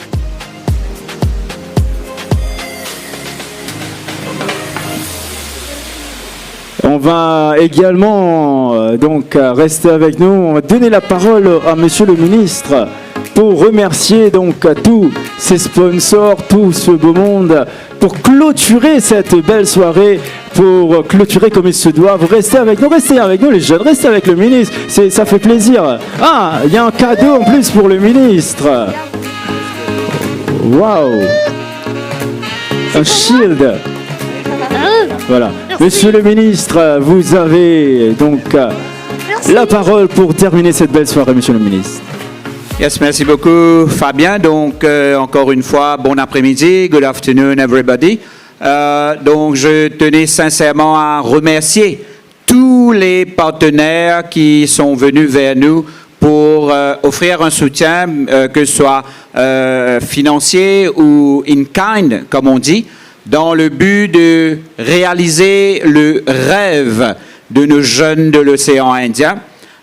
On va également donc rester avec nous. On va donner la parole à Monsieur le ministre pour remercier donc tous ces sponsors, tout ce beau monde, pour clôturer cette belle soirée, pour clôturer comme il se doit. Vous restez avec nous les jeunes, restez avec le ministre, ça fait plaisir. Ah, il y a un cadeau en plus pour le ministre. Waouh, un shield. Voilà. Monsieur le ministre, vous avez donc la parole pour terminer cette belle soirée, monsieur le ministre. Yes, merci beaucoup, Fabien. Donc, encore une fois, bon après-midi. Good afternoon, everybody. Donc, je tenais sincèrement à remercier tous les partenaires qui sont venus vers nous pour offrir un soutien, que ce soit financier ou in kind, comme on dit, dans le but de réaliser le rêve de nos jeunes de l'océan Indien.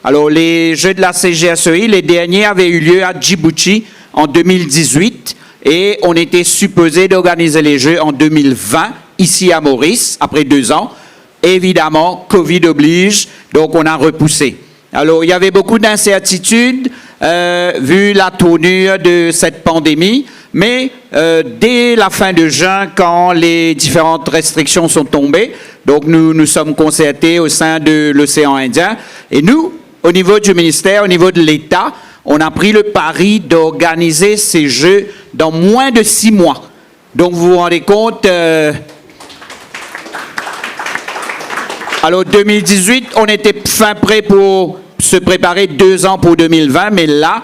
Alors, les Jeux de la CGSEI, les derniers avaient eu lieu à Djibouti en 2018 et on était supposé d'organiser les Jeux en 2020 ici à Maurice, après 2 ans. Évidemment, Covid oblige, donc on a repoussé. Alors, il y avait beaucoup d'incertitudes vu la tournure de cette pandémie, mais dès la fin de juin, quand les différentes restrictions sont tombées, donc nous sommes concertés au sein de l'océan Indien, et nous, au niveau du ministère, au niveau de l'État, on a pris le pari d'organiser ces Jeux dans moins de 6 mois. Donc, vous vous rendez compte... Alors, 2018, on était fin prêt pour se préparer 2 ans pour 2020, mais là,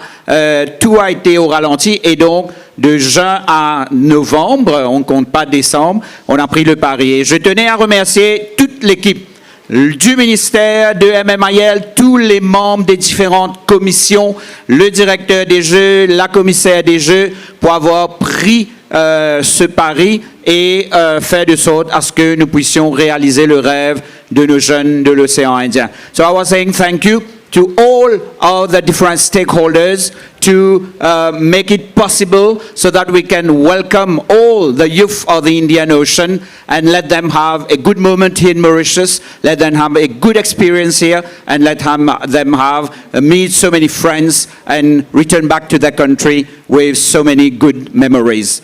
tout a été au ralenti et donc, de juin à novembre, on ne compte pas décembre, on a pris le pari. Et je tenais à remercier toute l'équipe du ministère, de MMIL, tous les membres des différentes commissions, le directeur des Jeux, la commissaire des Jeux, pour avoir pris ce pari et faire de sorte à ce que nous puissions réaliser le rêve de nos jeunes de l'océan Indien. So I was saying thank you to all of the different stakeholders to make it possible so that we can welcome all the youth of the Indian Ocean and let them have a good moment here in Mauritius, let them have a good experience here, and let them have meet so many friends and return back to their country with so many good memories.